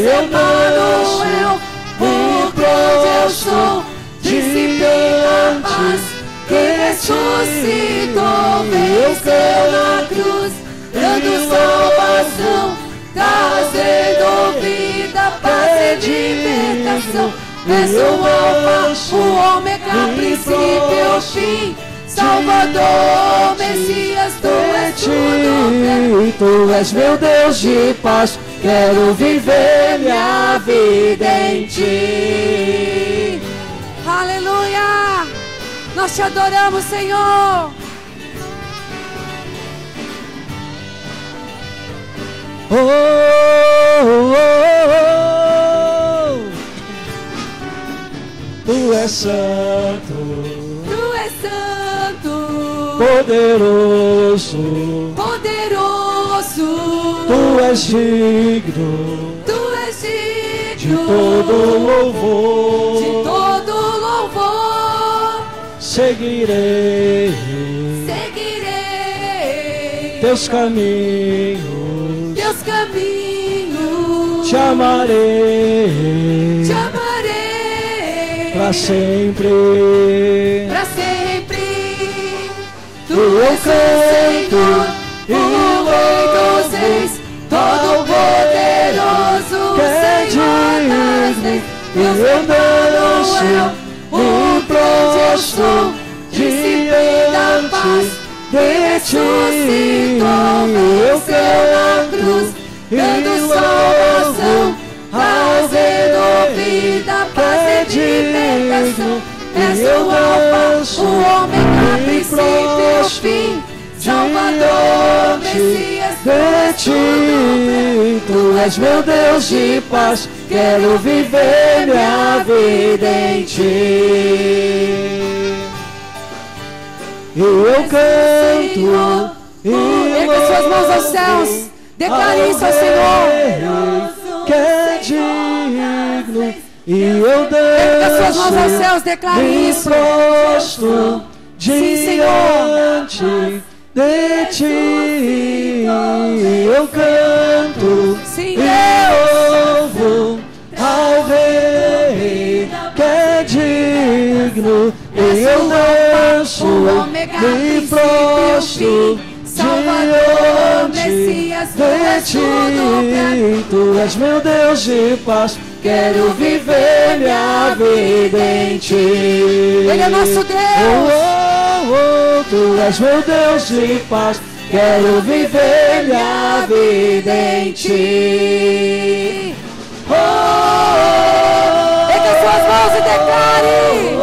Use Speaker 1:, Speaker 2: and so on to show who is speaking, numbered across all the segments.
Speaker 1: Emanuel, por onde eu estou, dissipei a paz, que ressuscitou, venceu na cruz, dando salvação, trazendo vida, paz e libertação. És o Alfa, o Ômega, princípio e o fim, Salvador, Messias, Tu és tudo.
Speaker 2: Tu és meu Deus de paz, quero viver minha vida em Ti.
Speaker 1: Aleluia! Nós Te adoramos, Senhor.
Speaker 2: Tu és santo,
Speaker 1: Tu és santo,
Speaker 2: poderoso,
Speaker 1: poderoso,
Speaker 2: Tu és digno
Speaker 1: Tu és
Speaker 2: de
Speaker 1: digno
Speaker 2: todo louvor.
Speaker 1: de todo louvor.
Speaker 2: Seguirei
Speaker 1: Seguirei
Speaker 2: Teus caminhos,
Speaker 1: Teus caminhos,
Speaker 2: te amarei
Speaker 1: Te amarei
Speaker 2: para sempre.
Speaker 1: para sempre. Tu
Speaker 2: Eu
Speaker 1: és o Senhor, o Rei dos Reis, todo poderoso,
Speaker 2: que é
Speaker 1: Senhor das leis. Deus
Speaker 2: eu
Speaker 1: Emanuel, o protetor, dissipei da paz, ressuscitou, venceu na cruz, dando salvação, trazendo vida, paz e libertação. És o Alfa, o Ômega, princípio e o fim, Salvador, Messias,
Speaker 2: de Ti. Tu és meu Deus de paz, quero viver minha vida em Ti. E eu canto,
Speaker 1: erga suas mãos aos céus, declare isso ao Senhor.
Speaker 2: que é digno, e eu
Speaker 1: Erga suas mãos aos
Speaker 2: danço,
Speaker 1: céus, declare
Speaker 2: me
Speaker 1: isso.
Speaker 2: prostro
Speaker 1: Sim,
Speaker 2: diante de Ti. Eu canto
Speaker 1: Sim,
Speaker 2: e
Speaker 1: Deus.
Speaker 2: louvo ao Rei que é digno, e eu danço,
Speaker 1: o Ômega,
Speaker 2: me
Speaker 1: princípio
Speaker 2: prostro
Speaker 1: e fim, Salvador,
Speaker 2: diante
Speaker 1: Messias, Tu
Speaker 2: de
Speaker 1: és tudo pra mim.
Speaker 2: Ti. Tu és meu Deus de paz, quero viver minha vida em Ti.
Speaker 1: Ele é nosso Deus.
Speaker 2: Tu és meu Deus de paz, quero viver minha vida em Ti.
Speaker 1: Erga suas mãos e declare.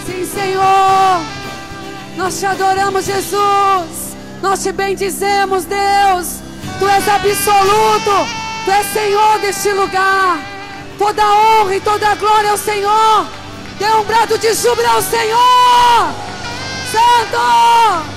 Speaker 1: Sim, Senhor, nós Te adoramos, Jesus. Nós Te bendizemos, Deus. Tu és absoluto, Tu és Senhor deste lugar. Toda honra e toda glória ao Senhor. Dê um brado de júbilo ao Senhor. Santo!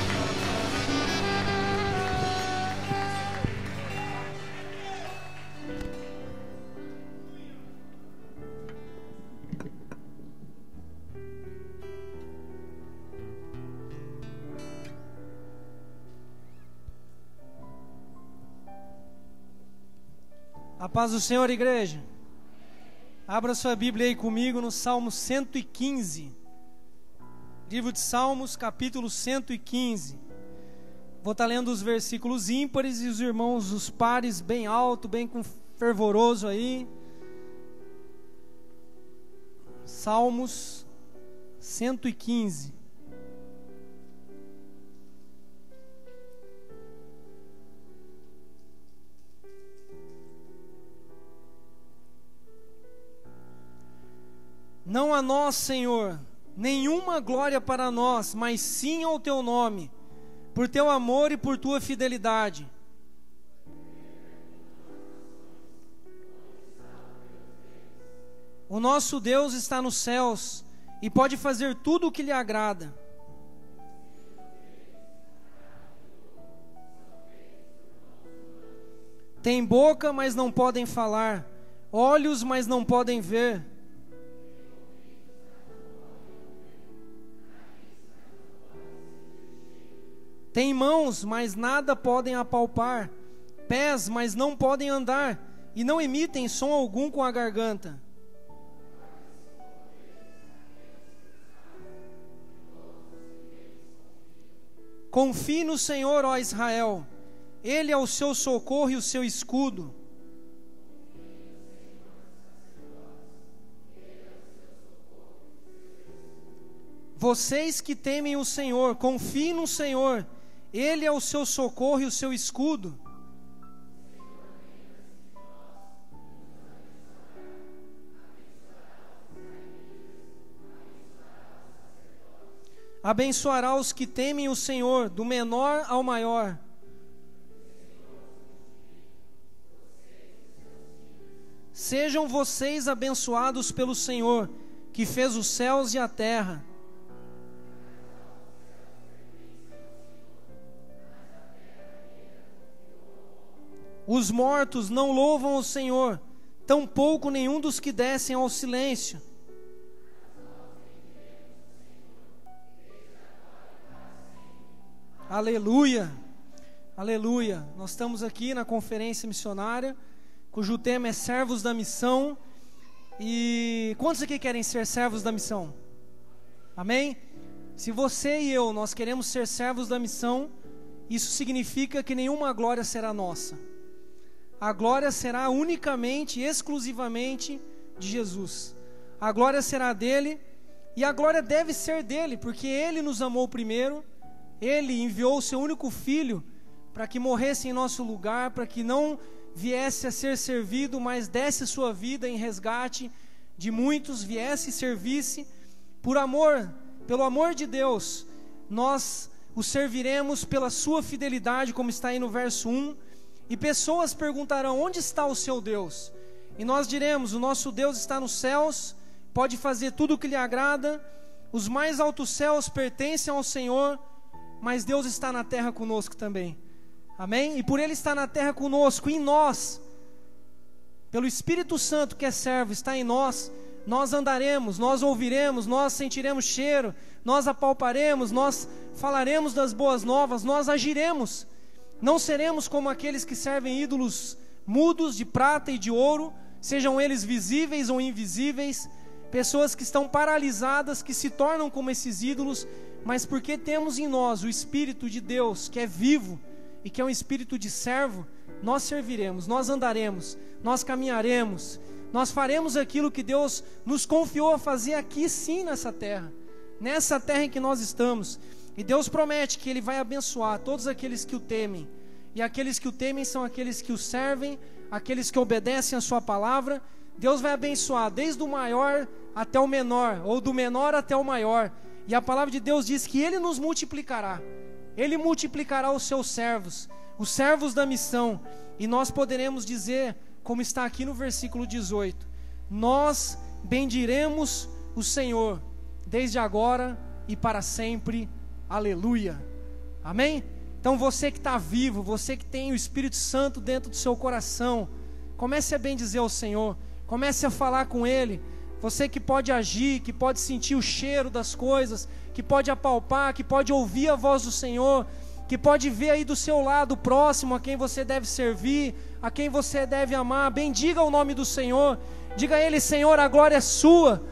Speaker 3: A paz do Senhor, igreja. Abra sua Bíblia aí comigo no Salmo 115. Livro de Salmos, capítulo 115. Vou estar lendo os versículos ímpares e os irmãos, os pares, bem alto, bem com fervoroso aí. Salmos 115. Não a nós, Senhor, nenhuma glória para nós, mas sim ao Teu nome, por Teu amor e por Tua fidelidade. O nosso Deus está nos céus e pode fazer tudo o que lhe agrada. Tem boca, mas não podem falar, olhos, mas não podem ver. Tem mãos, mas nada podem apalpar, pés, mas não podem andar, e não emitem som algum com a garganta. Confie no Senhor, ó Israel, Ele é o seu socorro e o seu escudo. Vocês que temem o Senhor, confiem no Senhor, Ele é o seu socorro e o seu escudo. Abençoará os que temem o Senhor, do menor ao maior. Sejam vocês abençoados pelo Senhor, que fez os céus e a terra. Os mortos não louvam o Senhor, tampouco nenhum dos que descem ao silêncio. Aleluia, aleluia. Nós estamos aqui na conferência missionária, cujo tema é Servos da Missão. E quantos aqui querem ser servos da missão? Amém? Se você e eu, nós queremos ser servos da missão, isso significa que nenhuma glória será nossa. A glória será unicamente, exclusivamente de Jesus. A glória será dele, e a glória deve ser dele, porque ele nos amou primeiro. Ele enviou o seu único filho para que morresse em nosso lugar, para que não viesse a ser servido, mas desse sua vida em resgate de muitos, viesse e servisse. Por amor, pelo amor de Deus, nós o serviremos pela sua fidelidade, como está aí no verso 1. E pessoas perguntarão: onde está o seu Deus? E nós diremos: o nosso Deus está nos céus, pode fazer tudo o que lhe agrada. Os mais altos céus pertencem ao Senhor, mas Deus está na terra conosco também. Amém? E por Ele estar na terra conosco, em nós, pelo Espírito Santo que é servo, está em nós, nós andaremos, nós ouviremos, nós sentiremos cheiro, nós apalparemos, nós falaremos das boas novas, nós agiremos. Não seremos como aqueles que servem ídolos mudos de prata e de ouro, sejam eles visíveis ou invisíveis, pessoas que estão paralisadas, que se tornam como esses ídolos, mas porque temos em nós o Espírito de Deus, que é vivo e que é um espírito de servo, nós serviremos, nós andaremos, nós caminharemos, nós faremos aquilo que Deus nos confiou a fazer aqui sim nessa terra em que nós estamos. E Deus promete que Ele vai abençoar todos aqueles que o temem, e aqueles que o temem são aqueles que o servem, aqueles que obedecem a sua palavra. Deus vai abençoar desde o maior até o menor, ou do menor até o maior. E a palavra de Deus diz que Ele nos multiplicará. Ele multiplicará os seus servos, os servos da missão. E nós poderemos dizer, como está aqui no versículo 18: nós bendiremos o Senhor, desde agora e para sempre. Aleluia. Amém? Então você que está vivo, você que tem o Espírito Santo dentro do seu coração, comece a bendizer o Senhor, comece a falar com Ele. Você que pode agir, que pode sentir o cheiro das coisas, que pode apalpar, que pode ouvir a voz do Senhor, que pode ver aí do seu lado próximo a quem você deve servir, a quem você deve amar. Bendiga o nome do Senhor, diga a Ele: Senhor, a glória é sua,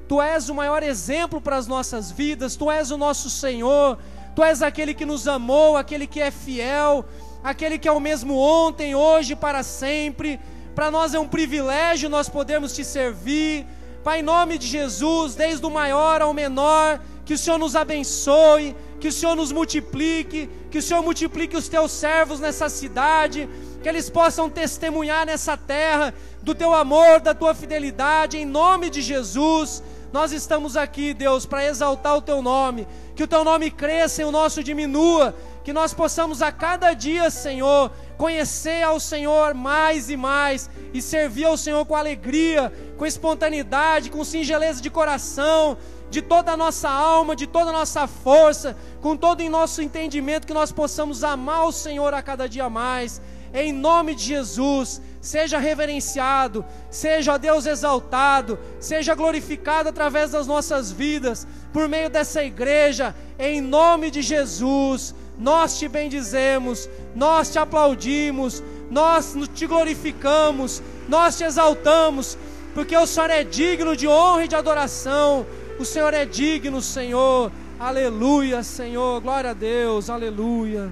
Speaker 3: Tu és o maior exemplo para as nossas vidas, Tu és o nosso Senhor, Tu és aquele que nos amou, aquele que é fiel, aquele que é o mesmo ontem, hoje, para sempre. Para nós é um privilégio nós podermos Te servir. Pai, em nome de Jesus, desde o maior ao menor, que o Senhor nos abençoe, que o Senhor nos multiplique, que o Senhor multiplique os Teus servos nessa cidade, que eles possam testemunhar nessa terra do Teu amor, da Tua fidelidade, em nome de Jesus. Nós estamos aqui, Deus, para exaltar o Teu nome, que o Teu nome cresça e o nosso diminua, que nós possamos a cada dia, Senhor, conhecer ao Senhor mais e mais, e servir ao Senhor com alegria, com espontaneidade, com singeleza de coração, de toda a nossa alma, de toda a nossa força, com todo o nosso entendimento, que nós possamos amar o Senhor a cada dia mais. Em nome de Jesus, seja reverenciado, seja Deus exaltado, seja glorificado através das nossas vidas, por meio dessa igreja, em nome de Jesus. Nós te bendizemos, nós te aplaudimos, nós te glorificamos, nós te exaltamos, porque o Senhor é digno de honra e de adoração. O Senhor é digno, Senhor. Aleluia, Senhor, glória a Deus, aleluia.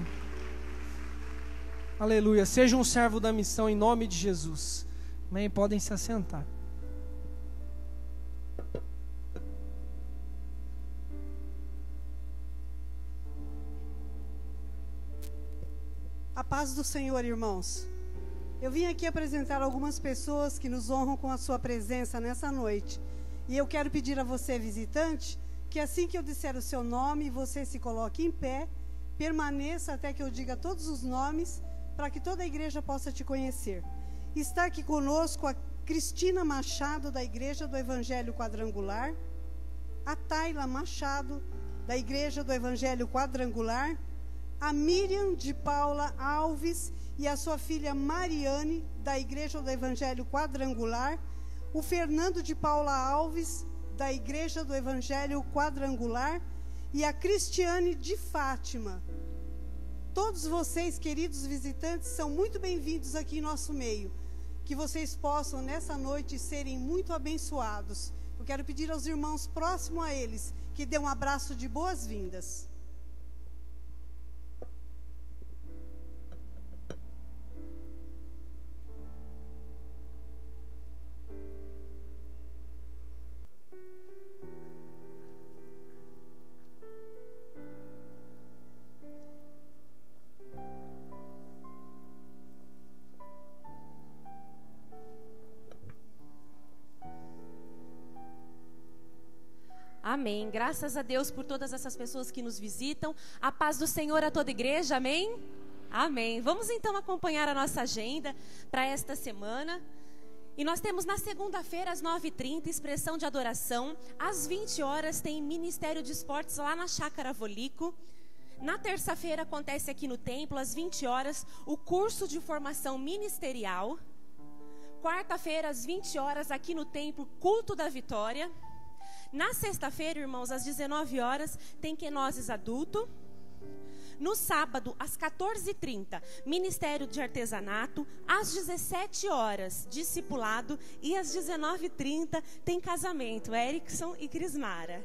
Speaker 3: Aleluia, seja um servo da missão em nome de Jesus. Amém, podem se assentar.
Speaker 4: A paz do Senhor, irmãos. Eu vim aqui apresentar algumas pessoas que nos honram com a sua presença nessa noite. E eu quero pedir a você, visitante, que assim que eu disser o seu nome, você se coloque em pé, permaneça até que eu diga todos os nomes, para que toda a igreja possa te conhecer. Está aqui conosco a Cristina Machado, da Igreja do Evangelho Quadrangular, a Tayla Machado, da Igreja do Evangelho Quadrangular, a Miriam de Paula Alves e a sua filha Mariane, da Igreja do Evangelho Quadrangular, o Fernando de Paula Alves, da Igreja do Evangelho Quadrangular, e a Cristiane de Fátima. Todos vocês, queridos visitantes, são muito bem-vindos aqui em nosso meio. Que vocês possam, nessa noite, serem muito abençoados. Eu quero pedir aos irmãos próximos a eles que dêem um abraço de boas-vindas.
Speaker 5: Amém. Graças a Deus por todas essas pessoas que nos visitam. A paz do Senhor a toda a igreja. Amém? Amém. Vamos então acompanhar a nossa agenda para esta semana. E nós temos na segunda-feira, às 9h30, expressão de adoração. Às 20 horas tem Ministério de Esportes lá na Chácara Volico. Na terça-feira acontece aqui no templo, às 20 horas, o curso de formação ministerial. Quarta-feira, às 20 horas, aqui no templo, culto da vitória. Na sexta-feira, irmãos, às 19 horas, tem Quenoses Adulto. No sábado, às 14h30, Ministério de Artesanato. Às 17 horas, Discipulado. E às 19h30, tem casamento, Erickson e Crismara.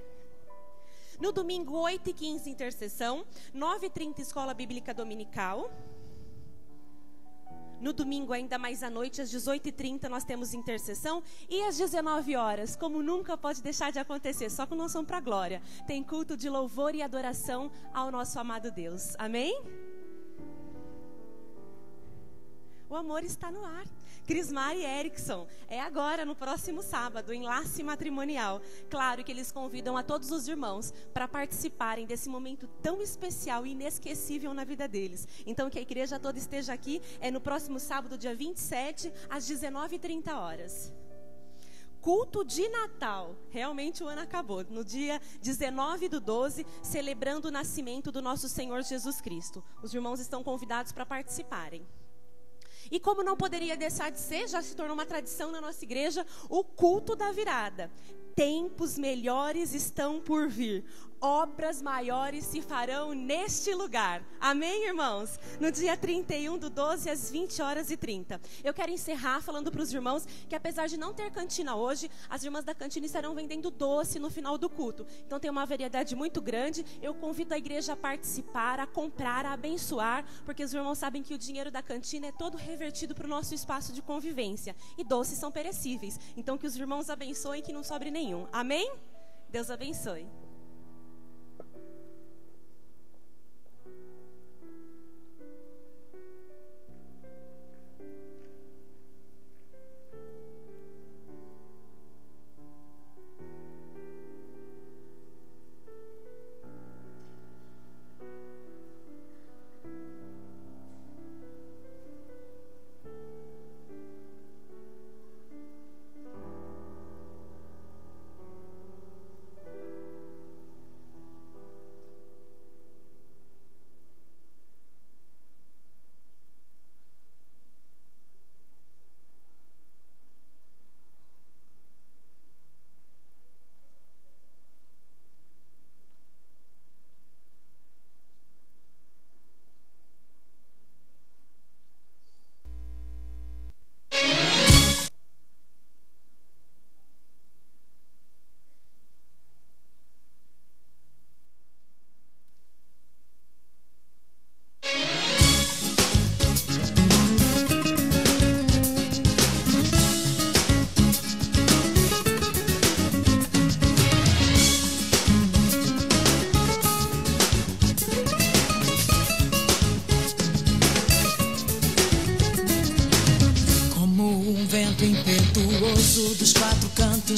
Speaker 5: No domingo, 8h15, intercessão. 9h30, Escola Bíblica Dominical. No domingo, ainda mais à noite, às 18h30, nós temos intercessão. E às 19 horas, como nunca pode deixar de acontecer, só que não são para a glória, tem culto de louvor e adoração ao nosso amado Deus. Amém? O amor está no ar. Crismar e Erickson, é agora, no próximo sábado, enlace matrimonial. Claro que eles convidam a todos os irmãos para participarem desse momento tão especial e inesquecível na vida deles. Então, que a igreja toda esteja aqui, é no próximo sábado, dia 27, às 19h30. Culto de Natal, realmente o ano acabou, no dia 19/12, celebrando o nascimento do nosso Senhor Jesus Cristo. Os irmãos estão convidados para participarem. E como não poderia deixar de ser, já se tornou uma tradição na nossa igreja, o culto da virada. Tempos melhores estão por vir. Obras maiores se farão neste lugar. Amém, irmãos? No dia 31/12, às 20h30. Eu quero encerrar falando para os irmãos que, apesar de não ter cantina hoje, as irmãs da cantina estarão vendendo doce no final do culto. Então tem uma variedade muito grande. Eu convido a igreja a participar, a comprar, a abençoar, porque os irmãos sabem que o dinheiro da cantina é todo revertido para o nosso espaço de convivência. E doces são perecíveis. Então que os irmãos abençoem, que não sobre nenhum. Amém? Deus abençoe.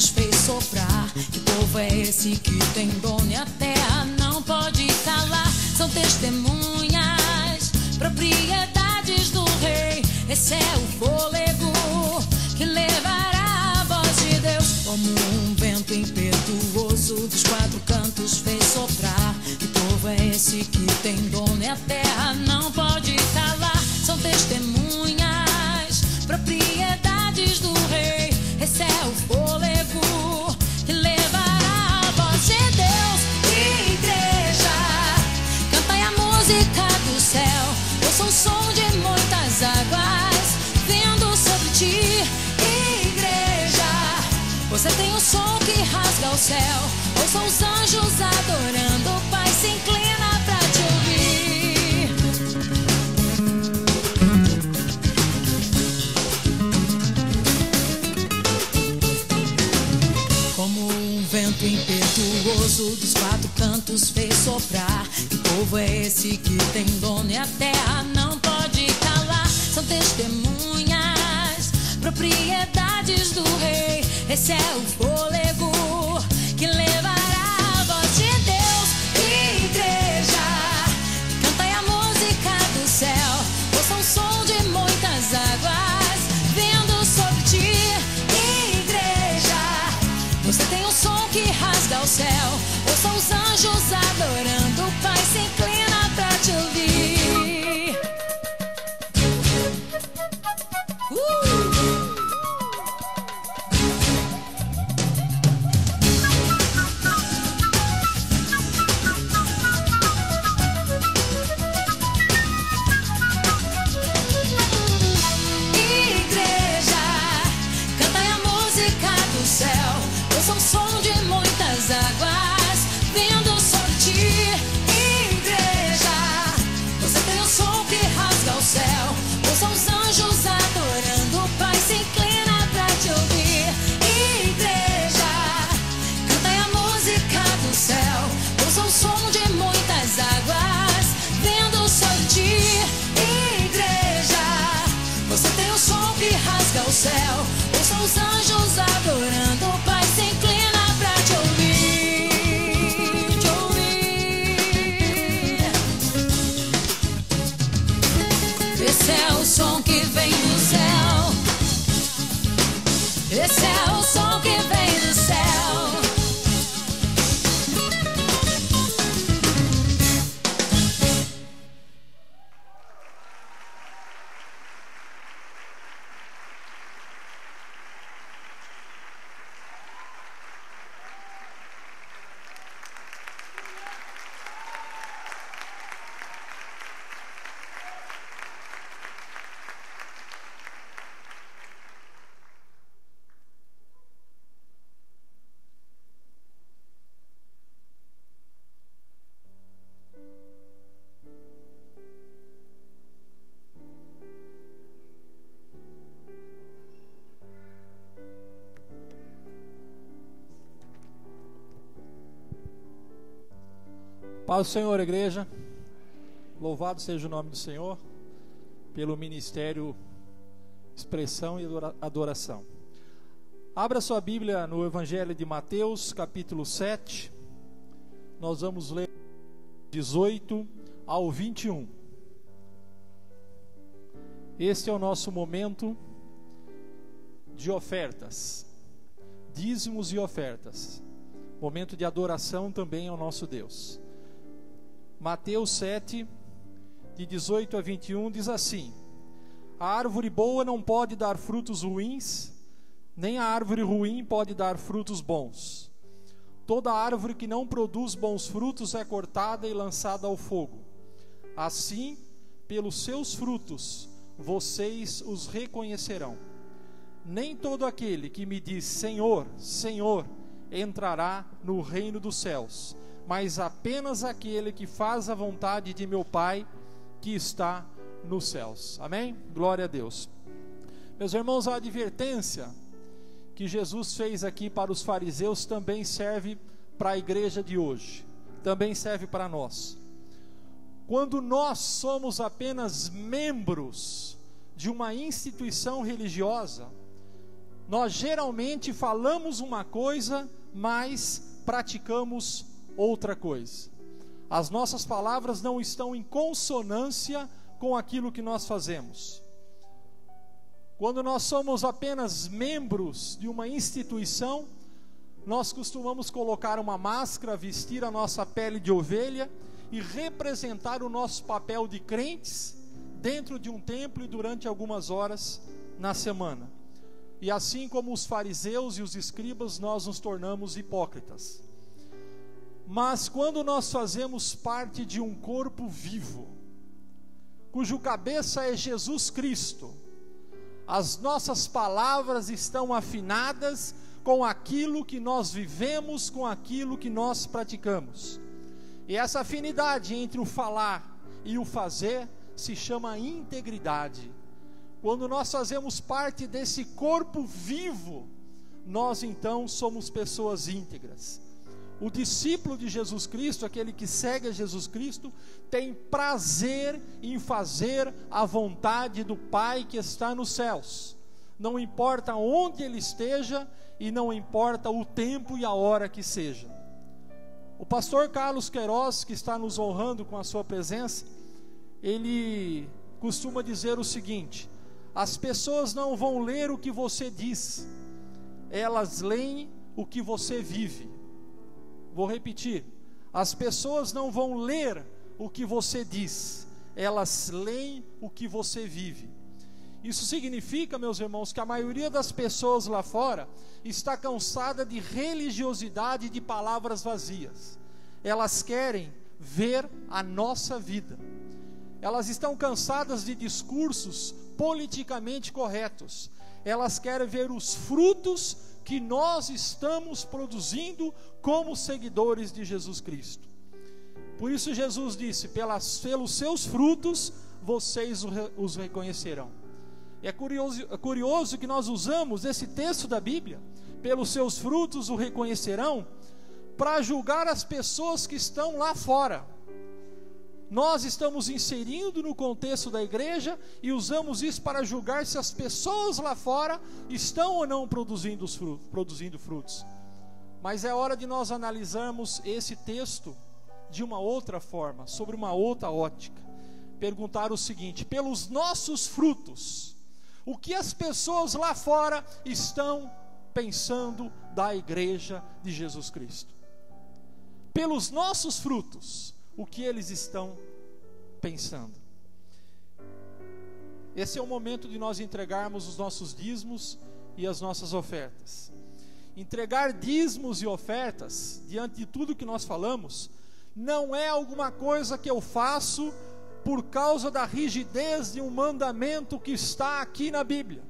Speaker 6: cantos fez soprar. Que povo é esse que tem dono e a terra não pode calar? São testemunhas, propriedades do rei. Esse é o fôlego que levará a voz de Deus. Como um vento impetuoso dos quatro cantos fez soprar. Que povo é esse que tem dono e a terra não pode calar? São testemunhas, propriedades do rei. Esse é o fôlego que levará a voz de Deus. Igreja, cantai a música do céu. Ouça o som de muitas águas vindo sobre ti. Igreja, você tem um som que rasga o céu. Ouça os anjos adorando, o Pai se inclina pra te ouvir. Como um vento impetuoso dos quatro cantos fez soprar. Que povo é esse que tem dono e a terra não pode calar? São testemunhas, propriedades do rei. Esse é o fôlego que levará a voz de Deus. Igreja, cantai a música do céu. Ouça o som de muitas águas vindo sobre ti. Igreja, você tem um som que rasga o céu. Ouça os anjos adorando, o Pai se inclina pra te ouvir. Igreja, cantai a música do céu. Ouça o som de muitas águas vindo sobre ti. Igreja, você tem um som que rasga o céu. Ouça os anjos adorando, o Pai se inclina pra te ouvir. Igreja, cantai a música do céu. Ouça o som de muitas águas vindo sobre ti. Igreja, você tem um som que rasga o céu. Ouça os anjos adorando, o Pai se inclina pra te ouvir, te ouvir. Esse é o som que vem do céu. Esse é o som que vem do céu.
Speaker 2: Paz do Senhor, igreja. Louvado seja o nome do Senhor pelo ministério Expressão e Adoração. Abra sua Bíblia no Evangelho de Mateus, capítulo 7. Nós vamos ler 18 ao 21. Este é o nosso momento de ofertas, dízimos e ofertas. Momento de adoração também ao nosso Deus. Mateus 7, de 18 a 21, diz assim: a árvore boa não pode dar frutos ruins, nem a árvore ruim pode dar frutos bons. Toda árvore que não produz bons frutos é cortada e lançada ao fogo. Assim, pelos seus frutos, vocês os reconhecerão. Nem todo aquele que me diz Senhor, Senhor, entrará no reino dos céus, mas apenas aquele que faz a vontade de meu Pai que está nos céus. Amém? Glória a Deus. Meus irmãos, a advertência que Jesus fez aqui para os fariseus também serve para a igreja de hoje, também serve para nós. Quando nós somos apenas membros de uma instituição religiosa, nós geralmente falamos uma coisa, mas praticamos outra coisa. As nossas palavras não estão em consonância com aquilo que nós fazemos. Quando nós somos apenas membros de uma instituição, nós costumamos colocar uma máscara, vestir a nossa pele de ovelha e representar o nosso papel de crentes dentro de um templo e durante algumas horas na semana. E assim como os fariseus e os escribas, nós nos tornamos hipócritas. Mas quando nós fazemos parte de um corpo vivo, cujo cabeça é Jesus Cristo, as nossas palavras estão afinadas com aquilo que nós vivemos, com aquilo que nós praticamos. E essa afinidade entre o falar e o fazer se chama integridade. Quando nós fazemos parte desse corpo vivo, nós então somos pessoas íntegras. O discípulo de Jesus Cristo, aquele que segue a Jesus Cristo, tem prazer em fazer a vontade do Pai que está nos céus. Não importa onde ele esteja e não importa o tempo e a hora que seja. O pastor Carlos Queiroz, que está nos honrando com a sua presença, ele costuma dizer o seguinte: as pessoas não vão ler o que você diz, elas leem o que você vive. Vou repetir: as pessoas não vão ler o que você diz, elas leem o que você vive. Isso significa, meus irmãos, que a maioria das pessoas lá fora está cansada de religiosidade e de palavras vazias. Elas querem ver a nossa vida. Elas estão cansadas de discursos politicamente corretos. Elas querem ver os frutos que nós estamos produzindo como seguidores de Jesus Cristo. Por isso Jesus disse: pelos seus frutos vocês os reconhecerão. E é curioso que nós usamos esse texto da Bíblia, pelos seus frutos o reconhecerão, para julgar as pessoas que estão lá fora. Nós estamos inserindo no contexto da igreja e usamos isso para julgar se as pessoas lá fora estão ou não produzindo frutos. Mas é hora de nós analisarmos esse texto de uma outra forma, sobre uma outra ótica. Perguntar o seguinte: pelos nossos frutos, o que as pessoas lá fora estão pensando da igreja de Jesus Cristo? Pelos nossos frutos, o que eles estão pensando? Esse é o momento de nós entregarmos os nossos dízimos e as nossas ofertas. Entregar dízimos e ofertas, diante de tudo que nós falamos, não é alguma coisa que eu faço por causa da rigidez de um mandamento que está aqui na Bíblia.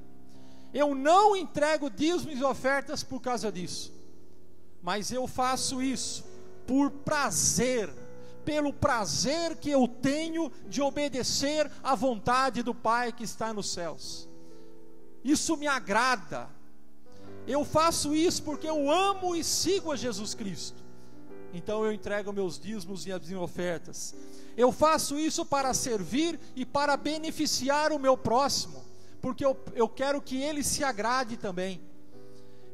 Speaker 2: Eu não entrego dízimos e ofertas por causa disso, mas eu faço isso por prazer, pelo prazer que eu tenho de obedecer à vontade do Pai que está nos céus. Isso me agrada. Eu faço isso porque eu amo e sigo a Jesus Cristo. Então eu entrego meus dízimos e as minhas ofertas. Eu faço isso para servir e para beneficiar o meu próximo, porque eu quero que ele se agrade também.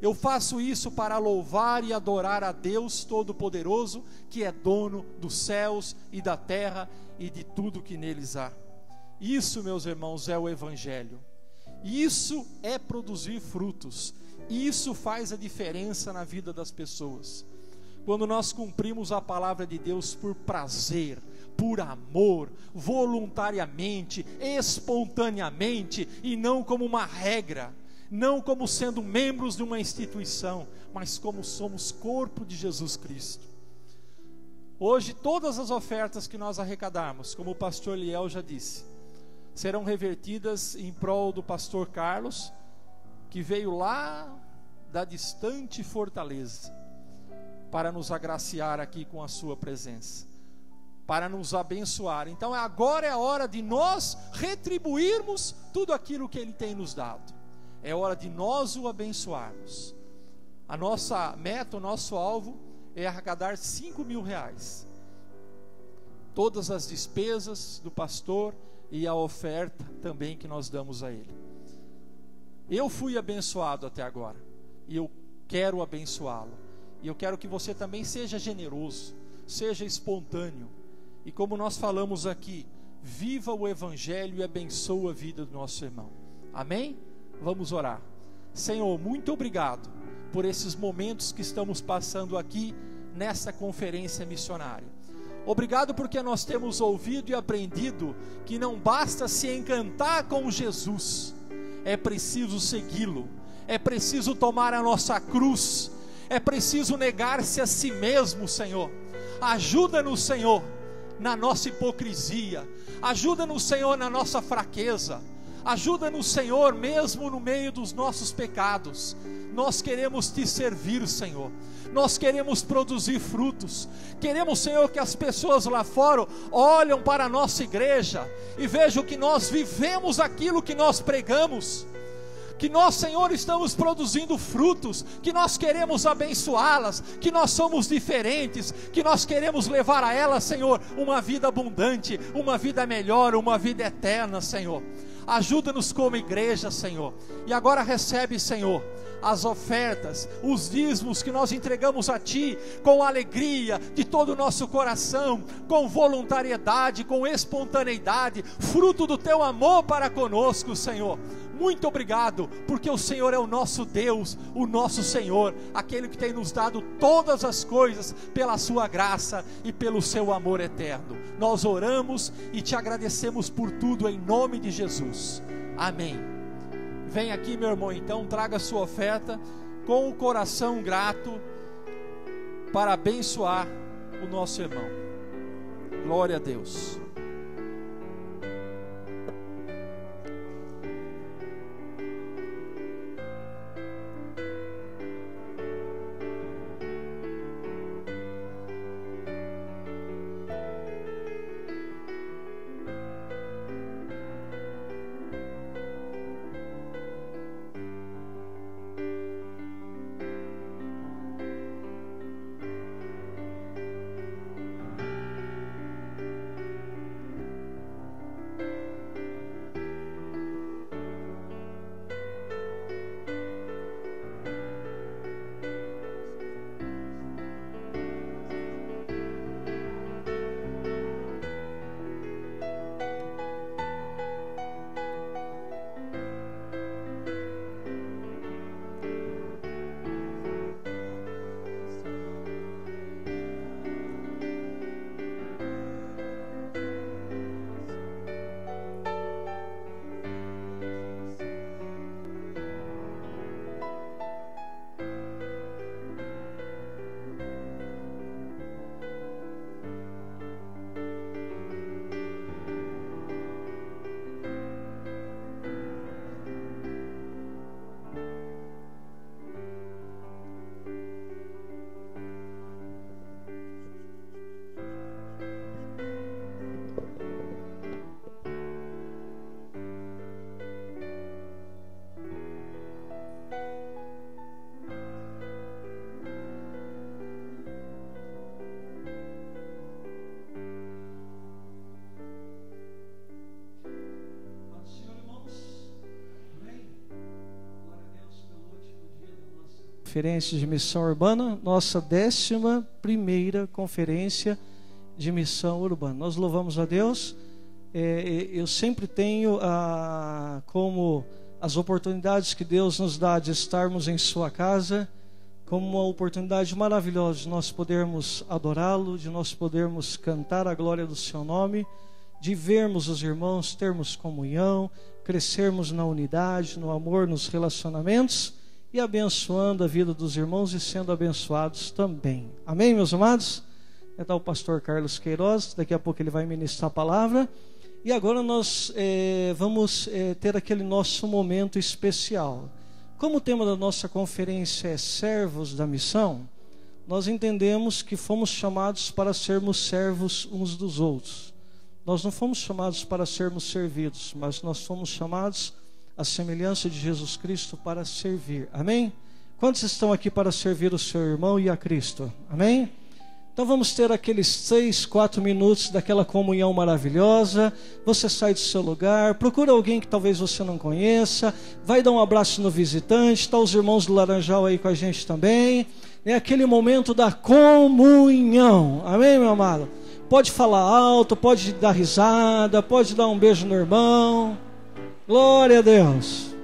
Speaker 2: Eu faço isso para louvar e adorar a Deus Todo-Poderoso, que é dono dos céus e da terra e de tudo que neles há. Isso, meus irmãos, é o Evangelho. Isso é produzir frutos. Isso faz a diferença na vida das pessoas. Quando nós cumprimos a palavra de Deus por prazer, por amor, voluntariamente, espontaneamente, e não como uma regra, não como sendo membros de uma instituição, mas como somos corpo de Jesus Cristo. Hoje todas as ofertas que nós arrecadarmos, como o pastor Liel já disse, serão revertidas em prol do pastor Carlos, que veio lá da distante Fortaleza, para nos agraciar aqui com a sua presença, para nos abençoar. Então agora é a hora de nós retribuirmos tudo aquilo que Ele tem nos dado. É hora de nós o abençoarmos. A nossa meta, o nosso alvo é arrecadar 5.000 reais. Todas as despesas do pastor e a oferta também que nós damos a ele. Eu fui abençoado até agora, e eu quero abençoá-lo. E eu quero que você também seja generoso, seja espontâneo. E como nós falamos aqui, viva o Evangelho e abençoa a vida do nosso irmão. Amém? Vamos orar. Senhor, muito obrigado por esses momentos que estamos passando aqui nessa conferência missionária. Obrigado porque nós temos ouvido e aprendido que não basta se encantar com Jesus, é preciso segui-lo, é preciso tomar a nossa cruz, é preciso negar-se a si mesmo, Senhor. Ajuda-nos, Senhor, na nossa hipocrisia, ajuda-nos, Senhor, na nossa fraqueza, ajuda-nos, Senhor, mesmo no meio dos nossos pecados. Nós queremos te servir, Senhor. Nós queremos produzir frutos. Queremos, Senhor, que as pessoas lá fora olhem para a nossa igreja e vejam que nós vivemos aquilo que nós pregamos, que nós, Senhor, estamos produzindo frutos, que nós queremos abençoá-las, que nós somos diferentes, que nós queremos levar a elas, Senhor, uma vida abundante, uma vida melhor, uma vida eterna, Senhor. Ajuda-nos como igreja, Senhor. E agora recebe, Senhor, as ofertas, os dízimos que nós entregamos a Ti, com alegria de todo o nosso coração, com voluntariedade, com espontaneidade, fruto do Teu amor para conosco, Senhor. Muito obrigado, porque o Senhor é o nosso Deus, o nosso Senhor, aquele que tem nos dado todas as coisas pela sua graça e pelo seu amor eterno. Nós oramos e te agradecemos por tudo em nome de Jesus. Amém. Vem aqui, meu irmão, então, traga a sua oferta com o coração grato para abençoar o nosso irmão. Glória a Deus.
Speaker 3: Conferência de Missão Urbana, nossa 11ª Conferência de Missão Urbana. Nós louvamos a Deus. Eu sempre tenho como as oportunidades que Deus nos dá de estarmos em sua casa, como uma oportunidade maravilhosa de nós podermos adorá-lo, de nós podermos cantar a glória do seu nome, de vermos os irmãos, termos comunhão, crescermos na unidade, no amor, nos relacionamentos, e abençoando a vida dos irmãos e sendo abençoados também. Amém, meus amados? Está o pastor Carlos Queiroz, daqui a pouco ele vai ministrar a palavra. E agora nós vamos ter aquele nosso momento especial. Como o tema da nossa conferência é servos da missão, nós entendemos que fomos chamados para sermos servos uns dos outros. Nós não fomos chamados para sermos servidos, mas nós fomos chamados a semelhança de Jesus Cristo para servir. Amém? Quantos estão aqui para servir o seu irmão e a Cristo? Amém?
Speaker 7: Então vamos ter aqueles 3, 4 minutos daquela comunhão maravilhosa. Você sai do seu lugar, procura alguém que talvez você não conheça, vai dar um abraço no visitante, está os irmãos do Laranjal aí com a gente também. É aquele momento da comunhão, amém, meu amado? Pode falar alto, pode dar risada, pode dar um beijo no irmão. Glória a Deus.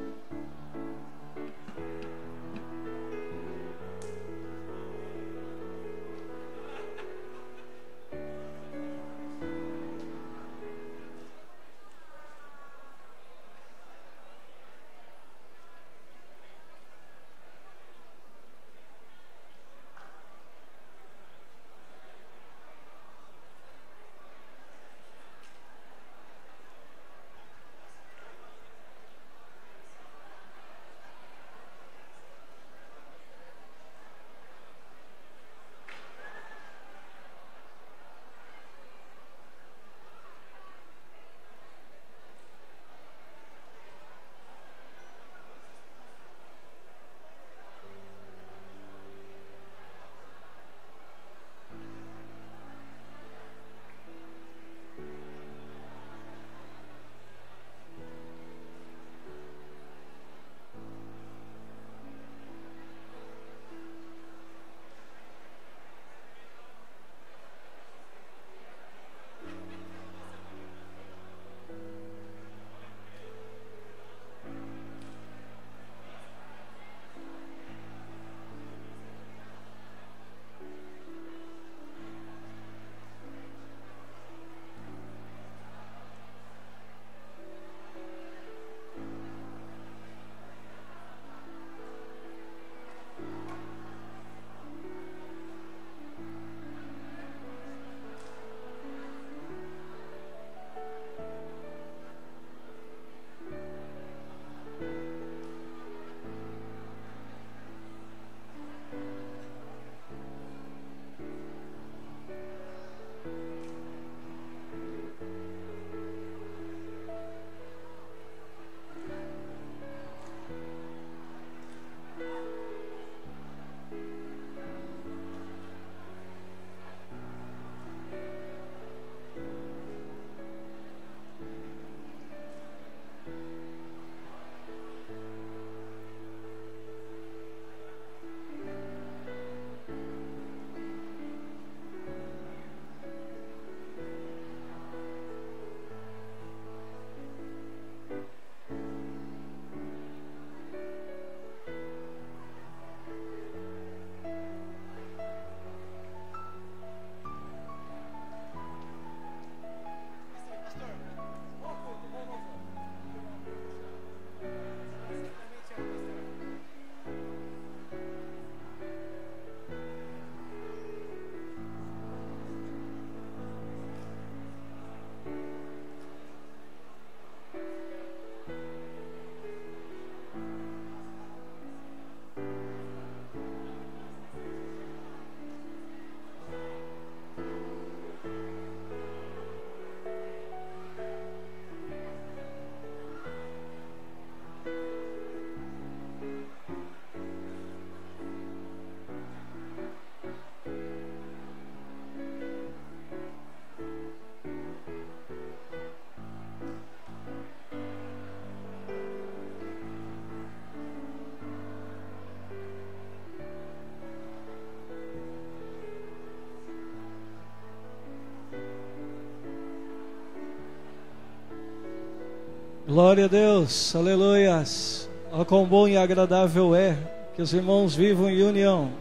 Speaker 7: Glória a Deus, aleluias. Ó, quão bom e agradável é que os irmãos vivam em união.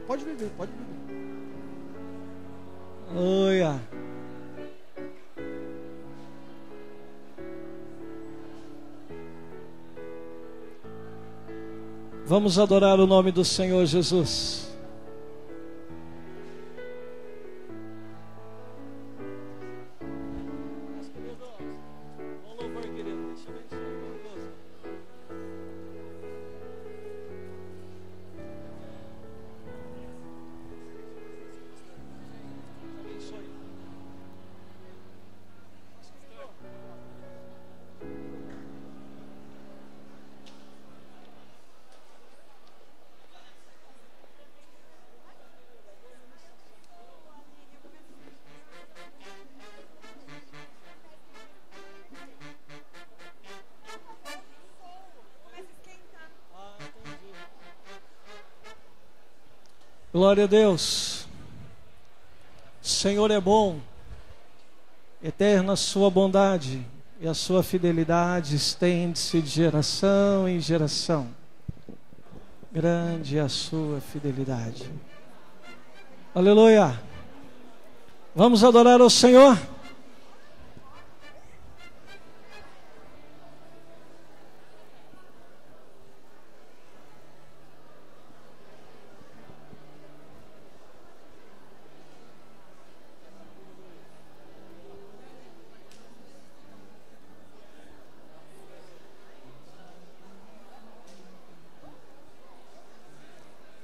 Speaker 7: Pode beber, pode beber. Aleluia. Vamos adorar o nome do Senhor Jesus. Glória a Deus. O Senhor é bom, eterna a sua bondade e a sua fidelidade estende-se de geração em geração. Grande é a sua fidelidade. Aleluia. Vamos adorar ao Senhor.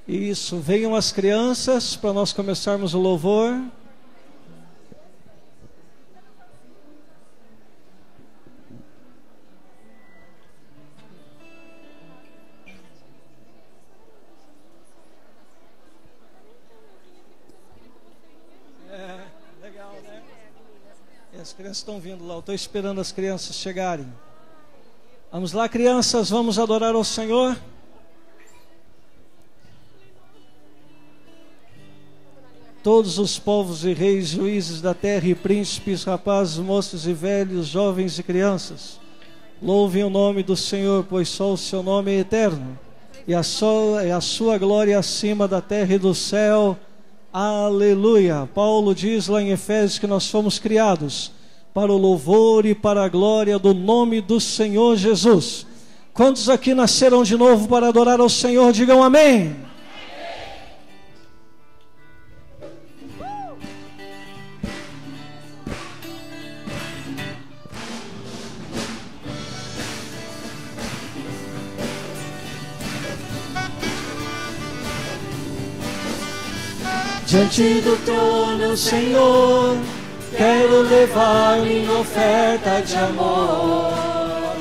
Speaker 7: Isso, venham as crianças para nós começarmos o louvor. Legal, né? E as crianças estão vindo lá, eu estou esperando as crianças chegarem. Vamos lá, crianças, vamos adorar ao Senhor. Todos os povos e reis, juízes da terra e príncipes, rapazes, moços e velhos, jovens e crianças, louvem o nome do Senhor, pois só o seu nome é eterno, e a sua glória acima da terra e do céu. Aleluia. Paulo diz lá em Efésios que nós fomos criados para o louvor e para a glória do nome do Senhor Jesus. Quantos aqui nasceram de novo para adorar ao Senhor? Digam amém. Diante do trono, Senhor, quero levar minha oferta de amor.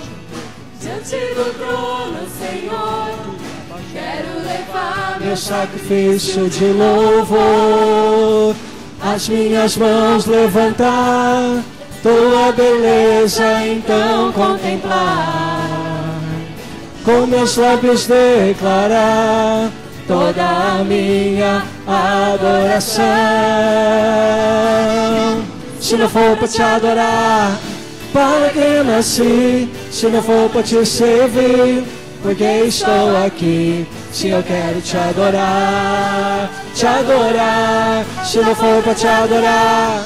Speaker 1: Diante do trono, Senhor, quero levar
Speaker 7: meu sacrifício de louvor. As minhas mãos levantar, tua beleza então contemplar. Com meus lábios declarar toda a minha adoração. Se não for para te adorar, para que nasci? Se não for para te servir, porque estou aqui? Se eu quero te adorar, te adorar. Se não for para te adorar,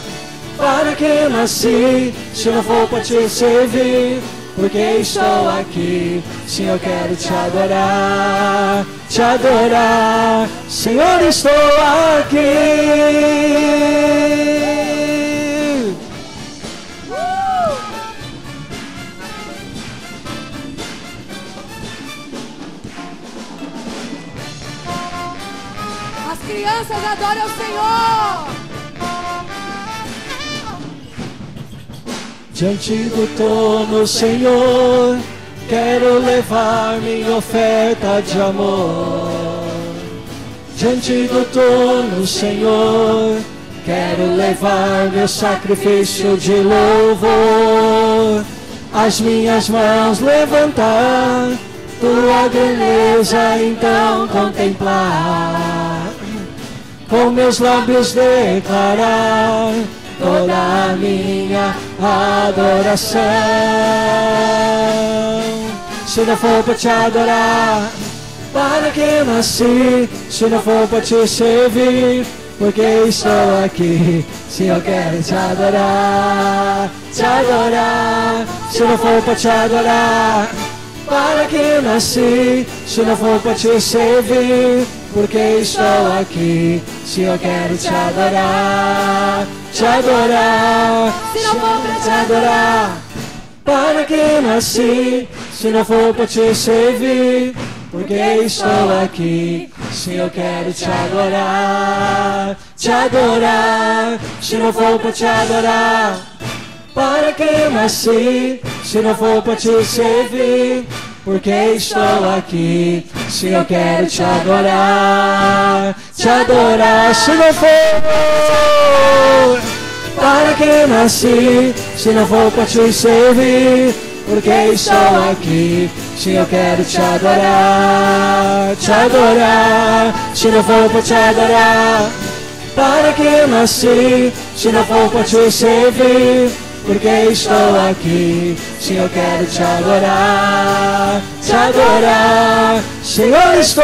Speaker 7: para que nasci? Se não for para te servir, porque estou aqui? Se eu quero te adorar, te adorar. Senhor, estou aqui.
Speaker 1: As crianças adoram o Senhor.
Speaker 7: Diante do trono, Senhor, quero levar minha oferta de amor. Diante do trono, Senhor, quero levar meu sacrifício de louvor. As minhas mãos levantar, tua beleza então contemplar. Com meus lábios declarar toda a minha adoração. Se não for para te adorar, para que nasci? Se não for para te servir, porque estou aqui? Se eu quero te adorar, te adorar. Se não for para te adorar, para que nasci? Se não for para te servir, porque estou aqui? Se eu quero te adorar, te adorar.
Speaker 1: Se não for para
Speaker 7: te adorar, para que nasci? Se não for para te servir, porque estou aqui? Se eu quero te adorar, te adorar. Se não for para te adorar, para que nasci? Se não for para te servir, porque estou aqui? Se eu quero te adorar, te adorar. Se não for para que nasci? Se não for para te servir, porque estou aqui? Se eu quero te adorar, te adorar. Se se não for para te adorar? Para que nasci, se não for para te servir? Porque estou aqui, sim, eu quero te adorar, Senhor, estou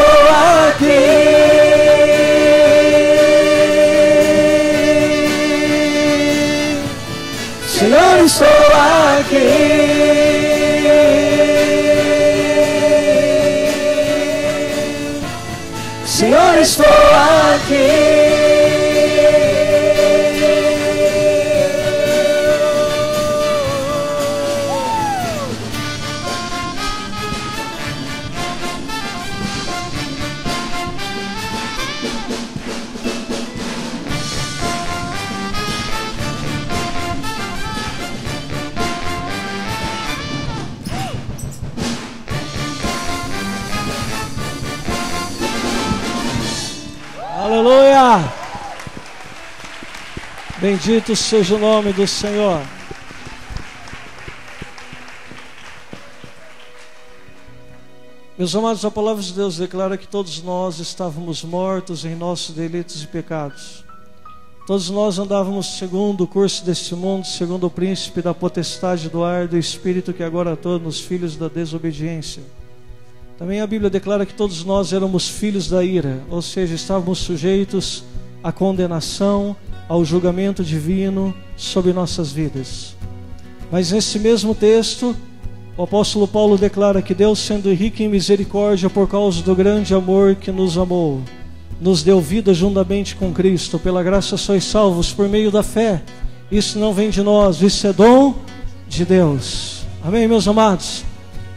Speaker 7: aqui. Senhor, estou aqui. Senhor, estou aqui. Aleluia! Bendito seja o nome do Senhor. Meus amados, a palavra de Deus declara que todos nós estávamos mortos em nossos delitos e pecados. Todos nós andávamos segundo o curso deste mundo, segundo o príncipe da potestade do ar, do espírito que agora atua nos filhos da desobediência. Também a Bíblia declara que todos nós éramos filhos da ira, ou seja, estávamos sujeitos à condenação, ao julgamento divino sobre nossas vidas. Mas nesse mesmo texto, o apóstolo Paulo declara que Deus, sendo rico em misericórdia por causa do grande amor que nos amou, nos deu vida juntamente com Cristo. Pela graça sois salvos por meio da fé. Isso não vem de nós, isso é dom de Deus. Amém, meus amados?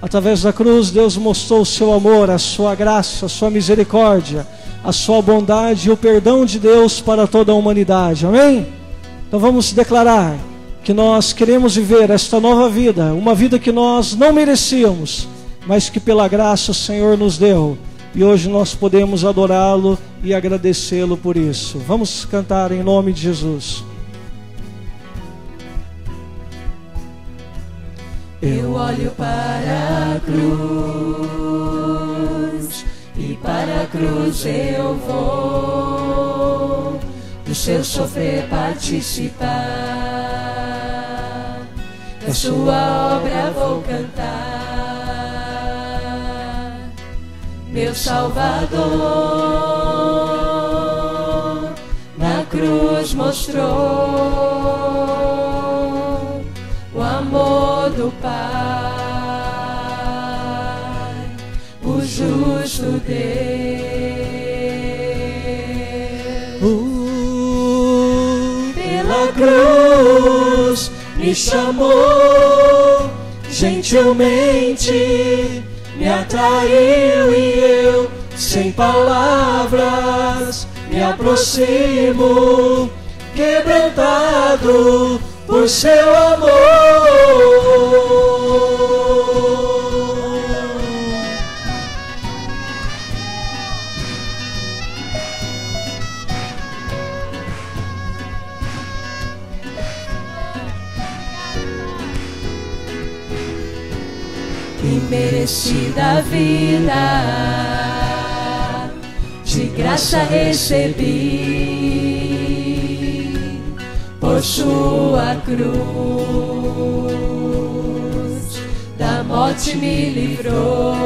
Speaker 7: Através da cruz, Deus mostrou o seu amor, a sua graça, a sua misericórdia, a sua bondade e o perdão de Deus para toda a humanidade. Amém? Então vamos declarar que nós queremos viver esta nova vida, uma vida que nós não merecíamos, mas que pela graça o Senhor nos deu. E hoje nós podemos adorá-lo e agradecê-lo por isso. Vamos cantar em nome de Jesus.
Speaker 6: Eu olho para a cruz, e para a cruz eu vou, do seu sofrer participar, da sua obra vou cantar. Meu Salvador na cruz mostrou o amor do Pai, o justo Deus. Pela cruz me chamou, gentilmente me atraiu e eu, sem palavras, me aproximo, quebrantado por seu amor. Imerecida vida, de graça recebi, por sua cruz, da morte me livrou,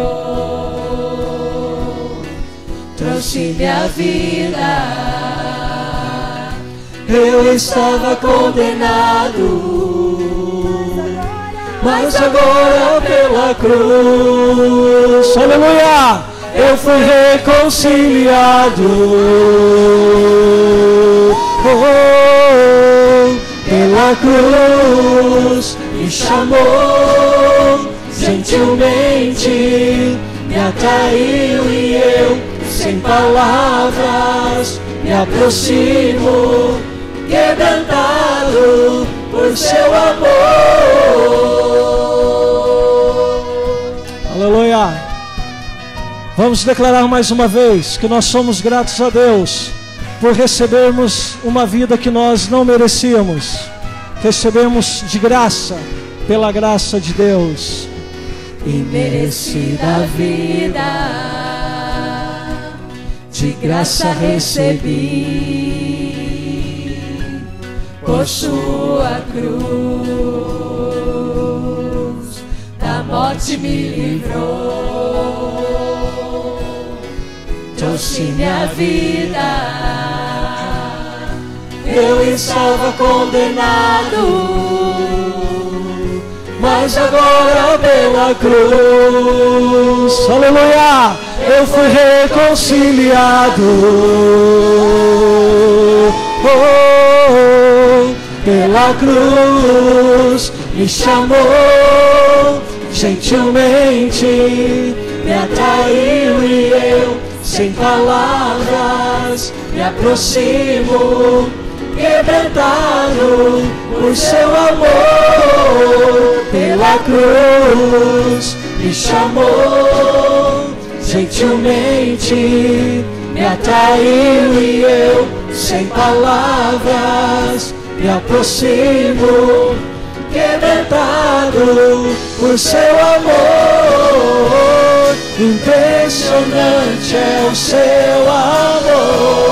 Speaker 6: trouxe-me a vida. Eu estava condenado, mas agora pela cruz, aleluia, eu fui reconciliado. Pela cruz me chamou, gentilmente me atraiu e eu, sem palavras, me aproximo, quebrantado por seu amor. Aleluia. Vamos declarar mais uma vez que nós somos gratos a Deus por recebermos uma vida que nós não merecíamos. Recebemos de graça, pela graça de Deus. Imerecida vida,
Speaker 1: de graça recebi, por sua cruz, da morte me livrou, trouxe minha vida. Eu estava condenado, mas agora pela cruz, aleluia, eu fui reconciliado. Pela cruz me chamou gentilmente, me atraiu e eu, sem palavras, me aproximo, quebrantado por seu amor. Pela cruz me chamou gentilmente, me atraiu e eu, sem palavras, me aproximo, quebrantado por seu amor. Impressionante é o seu amor.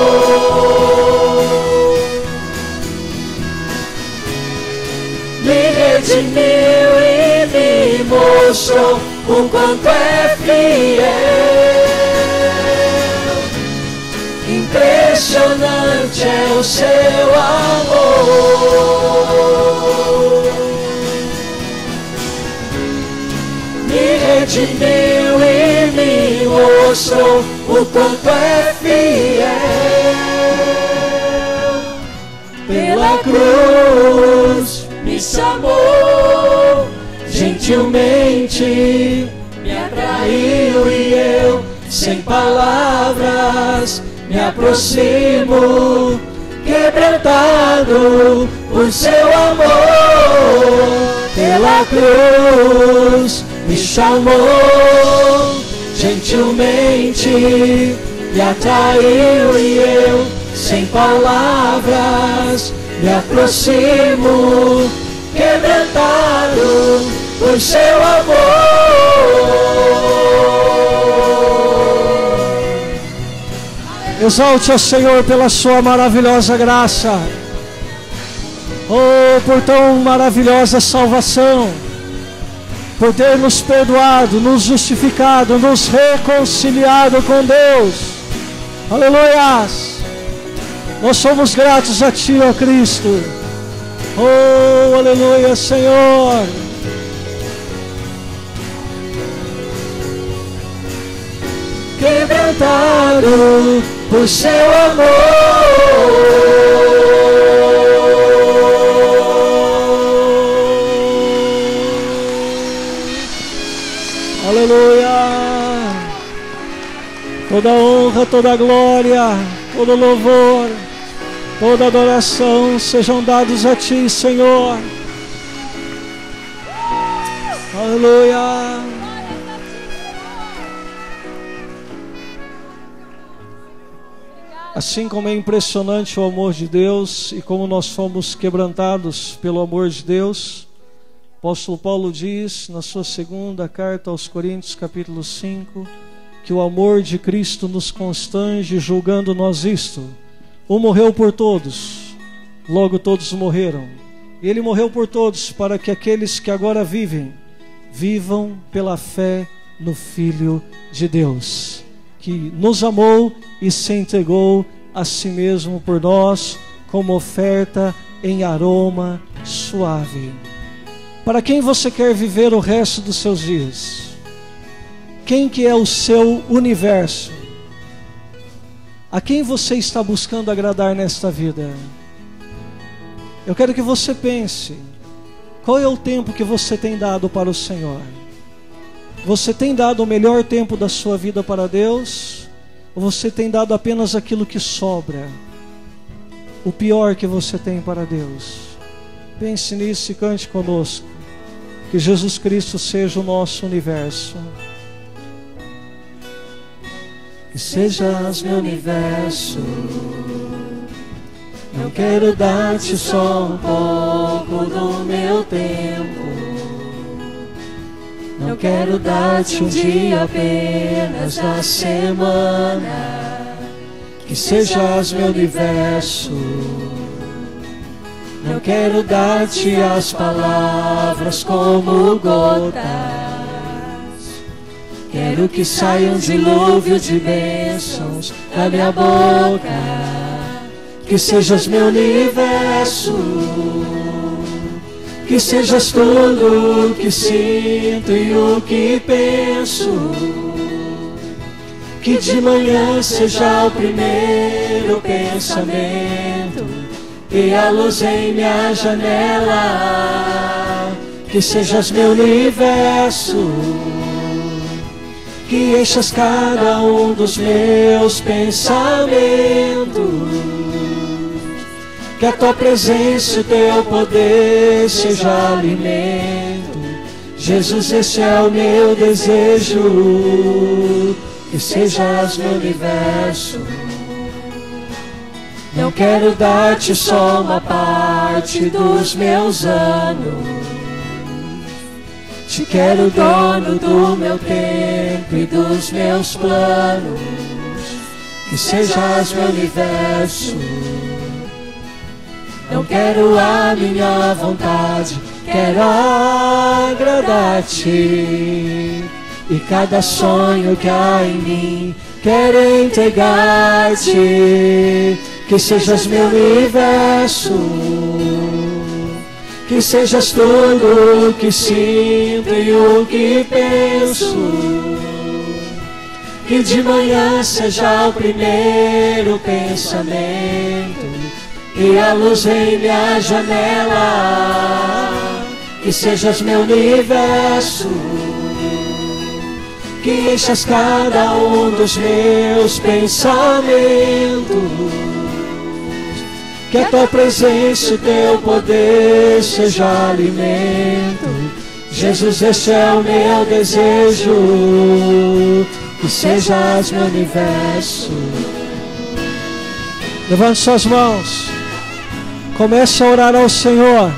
Speaker 1: Me redimiu e me mostrou o quanto é fiel. Impressionante é o seu amor. Me redimiu e me mostrou o quanto é fiel. Pela cruz me chamou gentilmente, me atraiu e eu, sem palavras, me aproximo, quebrantado por seu amor. Pela cruz me chamou gentilmente, me atraiu e eu, sem palavras, me aproximo, quebrantado por seu amor.
Speaker 7: Exalte ao Senhor pela sua maravilhosa graça. Oh, por tão maravilhosa salvação, por ter nos perdoado, nos justificado, nos reconciliado com Deus. Aleluias! Nós somos gratos a Ti, ó Cristo. Oh, aleluia, Senhor.
Speaker 1: Quebrantado por seu amor.
Speaker 7: Aleluia. Toda honra, toda glória, todo louvor, toda adoração sejam dados a Ti, Senhor. Aleluia. Assim como é impressionante o amor de Deus e como nós fomos quebrantados pelo amor de Deus, o apóstolo Paulo diz na sua segunda carta aos Coríntios, capítulo 5, que o amor de Cristo nos constrange, julgando nós isto: um morreu por todos, logo todos morreram. E Ele morreu por todos, para que aqueles que agora vivem, vivam pela fé no Filho de Deus, que nos amou e se entregou a si mesmo por nós, como oferta em aroma suave. Para quem você quer viver o resto dos seus dias? Quem que é o seu universo? A quem você está buscando agradar nesta vida? Eu quero que você pense, qual é o tempo que você tem dado para o Senhor? Você tem dado o melhor tempo da sua vida para Deus? Ou você tem dado apenas aquilo que sobra? O pior que você tem para Deus? Pense nisso e cante conosco. Que Jesus Cristo seja o nosso universo.
Speaker 1: Que sejas meu universo. Não quero dar-te só um pouco do meu tempo. Não quero dar-te um dia apenas da semana.
Speaker 7: que sejas meu universo. Não quero dar-te as palavras como gotas, quero que saia um dilúvio de bênçãos da minha boca, que sejas meu universo, que sejas tudo o que sinto e o que penso, que de manhã seja o primeiro pensamento e a luz em minha janela, que sejas meu universo, que enchas cada um dos meus pensamentos, que a tua presença e o teu poder seja alimento. Jesus, esse é o meu desejo, que sejas meu universo. Não quero dar-te só uma parte dos meus anos, te quero dono do meu tempo e dos meus planos, que sejas meu universo. Não quero a minha vontade, quero agradar-te, e cada sonho que há em mim quero entregar-te. Que sejas meu universo, que sejas tudo o que sinto e o que penso, que de manhã seja o primeiro pensamento e a luz em minha janela, que sejas meu universo, que enchas cada um dos meus pensamentos, que a tua presença e o teu poder seja alimento. Jesus, esse é o meu desejo, que sejas meu universo. Levante suas mãos, comece a orar ao Senhor.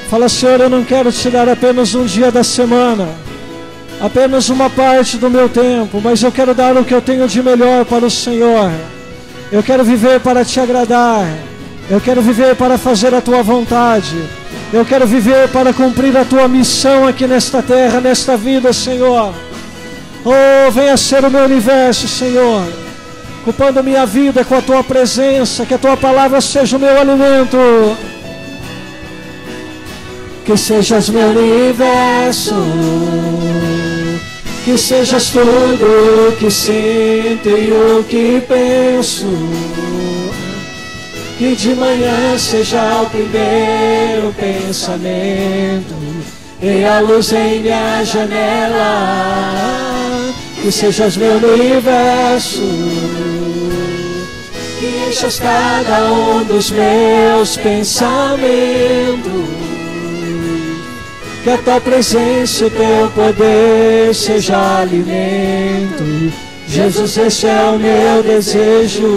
Speaker 7: Fala: Senhor, eu não quero te dar apenas um dia da semana, apenas uma parte do meu tempo, mas eu quero dar o que eu tenho de melhor para o Senhor. Eu quero viver para te agradar, eu quero viver para fazer a tua vontade, eu quero viver para cumprir a tua missão aqui nesta terra, nesta vida, Senhor. Oh, venha ser o meu universo, Senhor, ocupando minha vida com a tua presença, que a tua palavra seja o meu alimento.
Speaker 8: Que sejas meu universo, que sejas tudo o que sinto e o que penso, que de manhã seja o primeiro pensamento e a luz em minha janela. Que sejas meu universo, que enchas cada um dos meus pensamentos, que a tua presença e o teu poder seja alimento. Jesus, esse é o meu desejo,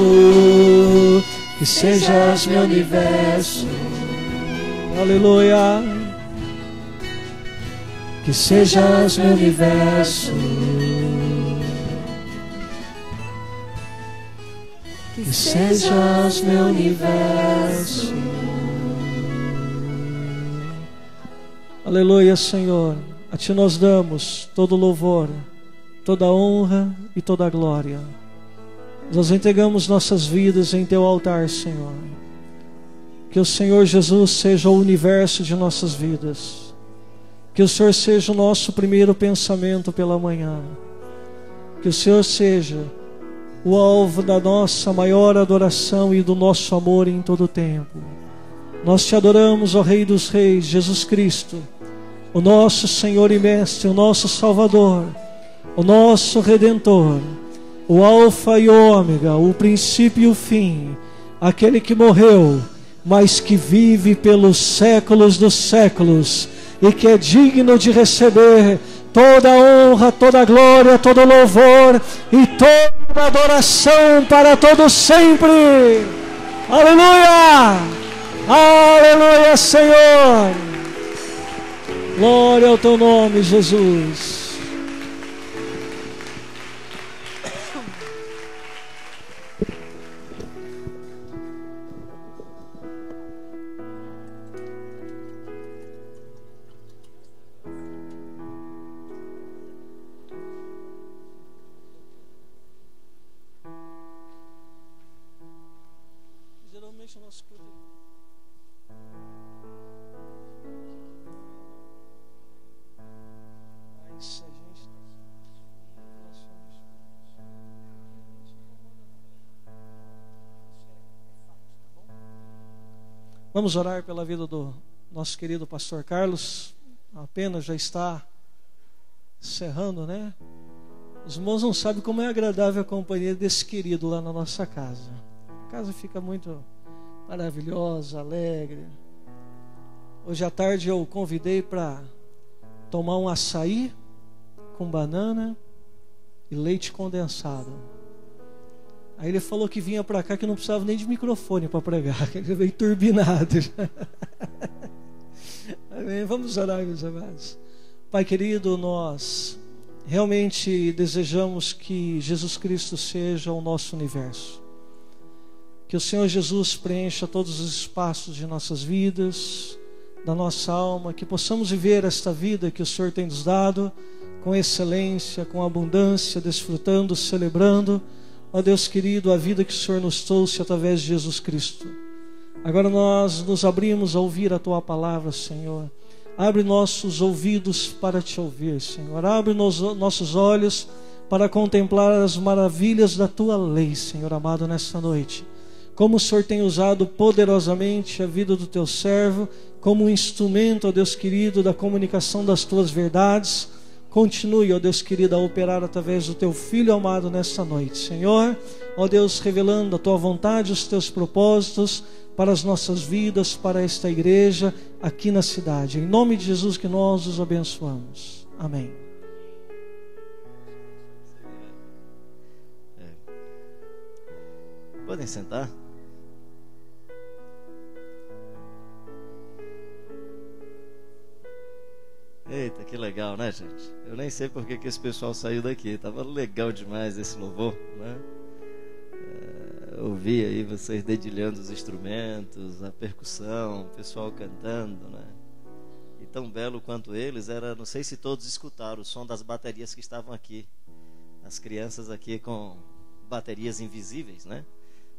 Speaker 8: que sejas meu universo.
Speaker 7: Aleluia.
Speaker 8: Que sejas meu universo, que sejas meu universo.
Speaker 7: Aleluia, Senhor. A Ti nós damos todo louvor, toda honra e toda glória. Nós entregamos nossas vidas em Teu altar, Senhor. Que o Senhor Jesus seja o universo de nossas vidas. Que o Senhor seja o nosso primeiro pensamento pela manhã. Que o Senhor seja o alvo da nossa maior adoração e do nosso amor em todo o tempo. Nós Te adoramos, ó Rei dos Reis, Jesus Cristo, o nosso Senhor e Mestre, o nosso Salvador, o nosso Redentor, o Alfa e o Ômega, o princípio e o fim, aquele que morreu, mas que vive pelos séculos dos séculos e que é digno de receber toda a honra, toda a glória, todo o louvor e toda a adoração para todos sempre. Aleluia! Aleluia, Senhor! Glória ao Teu nome, Jesus. o nosso poder. Mas se a gente está aqui, nós somos. Vamos orar pela vida do nosso querido pastor Carlos. Apenas já está encerrando, né? Os irmãos não sabem como é agradável a companhia desse querido lá na nossa casa. A casa fica muito maravilhosa, alegre. Hoje à tarde eu convidei para tomar um açaí com banana e leite condensado. Aí ele falou que vinha para cá que não precisava nem de microfone para pregar, que ele veio turbinado. Amém. Vamos orar, meus amados. Pai querido, nós realmente desejamos que Jesus Cristo seja o nosso universo. Que o Senhor Jesus preencha todos os espaços de nossas vidas, da nossa alma, que possamos viver esta vida que o Senhor tem nos dado com excelência, com abundância, desfrutando, celebrando, ó Deus querido, a vida que o Senhor nos trouxe através de Jesus Cristo. Agora nós nos abrimos a ouvir a Tua palavra, Senhor. Abre nossos ouvidos para Te ouvir, Senhor. Abre nossos olhos para contemplar as maravilhas da Tua lei, Senhor amado, nesta noite. Como o Senhor tem usado poderosamente a vida do Teu servo, como um instrumento, ó Deus querido, da comunicação das Tuas verdades. Continue, ó Deus querido, a operar através do Teu Filho amado nesta noite, Senhor. Ó Deus, revelando a Tua vontade, os Teus propósitos para as nossas vidas, para esta igreja aqui na cidade. Em nome de Jesus que nós os abençoamos. Amém.
Speaker 9: Podem sentar. Eita, que legal, né, gente? Eu nem sei porque que esse pessoal saiu daqui. Tava legal demais esse louvor, né? Ouvi aí vocês dedilhando os instrumentos, a percussão, o pessoal cantando, né? E tão belo quanto eles era, não sei se todos escutaram o som das baterias que estavam aqui. As crianças aqui com baterias invisíveis, né?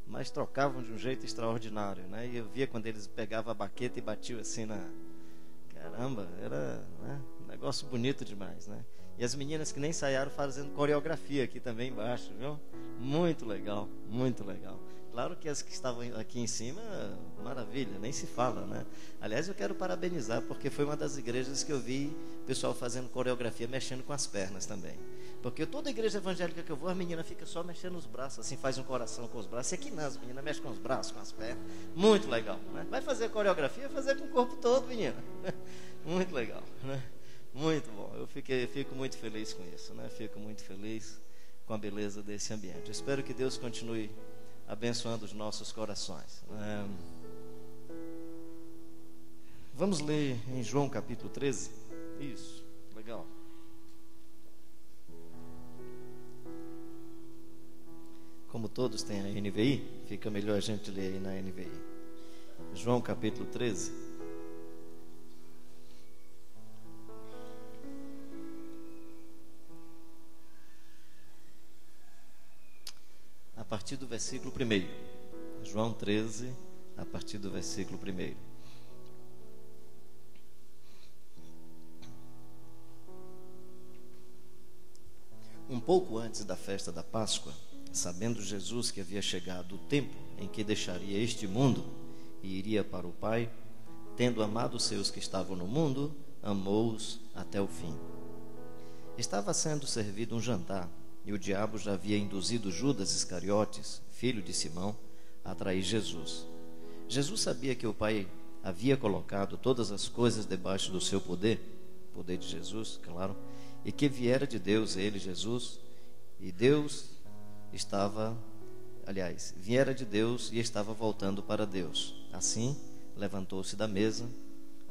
Speaker 9: Mas trocavam de um jeito extraordinário, né? E eu via quando eles pegavam a baqueta e batiam assim na... Caramba, era, né, um negócio bonito demais, né? E as meninas que nem ensaiaram fazendo coreografia aqui também embaixo, viu? Muito legal, muito legal. Claro que as que estavam aqui em cima, maravilha, nem se fala, né? Aliás, eu quero parabenizar, porque foi uma das igrejas que eu vi o pessoal fazendo coreografia, mexendo com as pernas também. Porque toda igreja evangélica que eu vou, a menina fica só mexendo os braços, assim, faz um coração com os braços. E aqui não, as meninas mexem com os braços, com as pernas. Muito legal, né? Vai fazer coreografia, fazer com o corpo todo, menina. Muito legal, né? Muito bom. Eu fico muito feliz com isso, né? Fico muito feliz com a beleza desse ambiente. Eu espero que Deus continue abençoando os nossos corações. Vamos ler em João capítulo 13. Isso, legal. Como todos têm a NVI, fica melhor a gente ler aí na NVI. João capítulo 13. A partir do versículo 1. João 13, a partir do versículo 1. Um pouco antes da festa da Páscoa, sabendo Jesus que havia chegado o tempo em que deixaria este mundo e iria para o Pai, tendo amado os seus que estavam no mundo, amou-os até o fim. Estava sendo servido um jantar, e o diabo já havia induzido Judas Iscariotes, filho de Simão, a trair Jesus. Jesus sabia que o Pai havia colocado todas as coisas debaixo do seu poder de Jesus, claro, e que viera de Deus ele, Jesus, e Deus viera de Deus e estava voltando para Deus. Assim, levantou-se da mesa,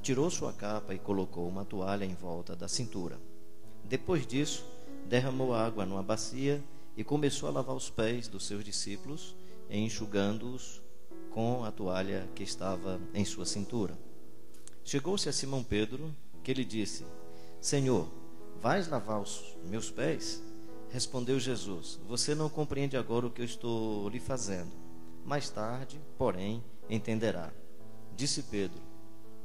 Speaker 9: tirou sua capa e colocou uma toalha em volta da cintura. Depois disso, derramou água numa bacia e começou a lavar os pés dos seus discípulos, enxugando-os com a toalha que estava em sua cintura. Chegou-se a Simão Pedro, que lhe disse: Senhor, vais lavar os meus pés? Respondeu Jesus: Você não compreende agora o que eu estou lhe fazendo. Mais tarde, porém, entenderá. Disse Pedro: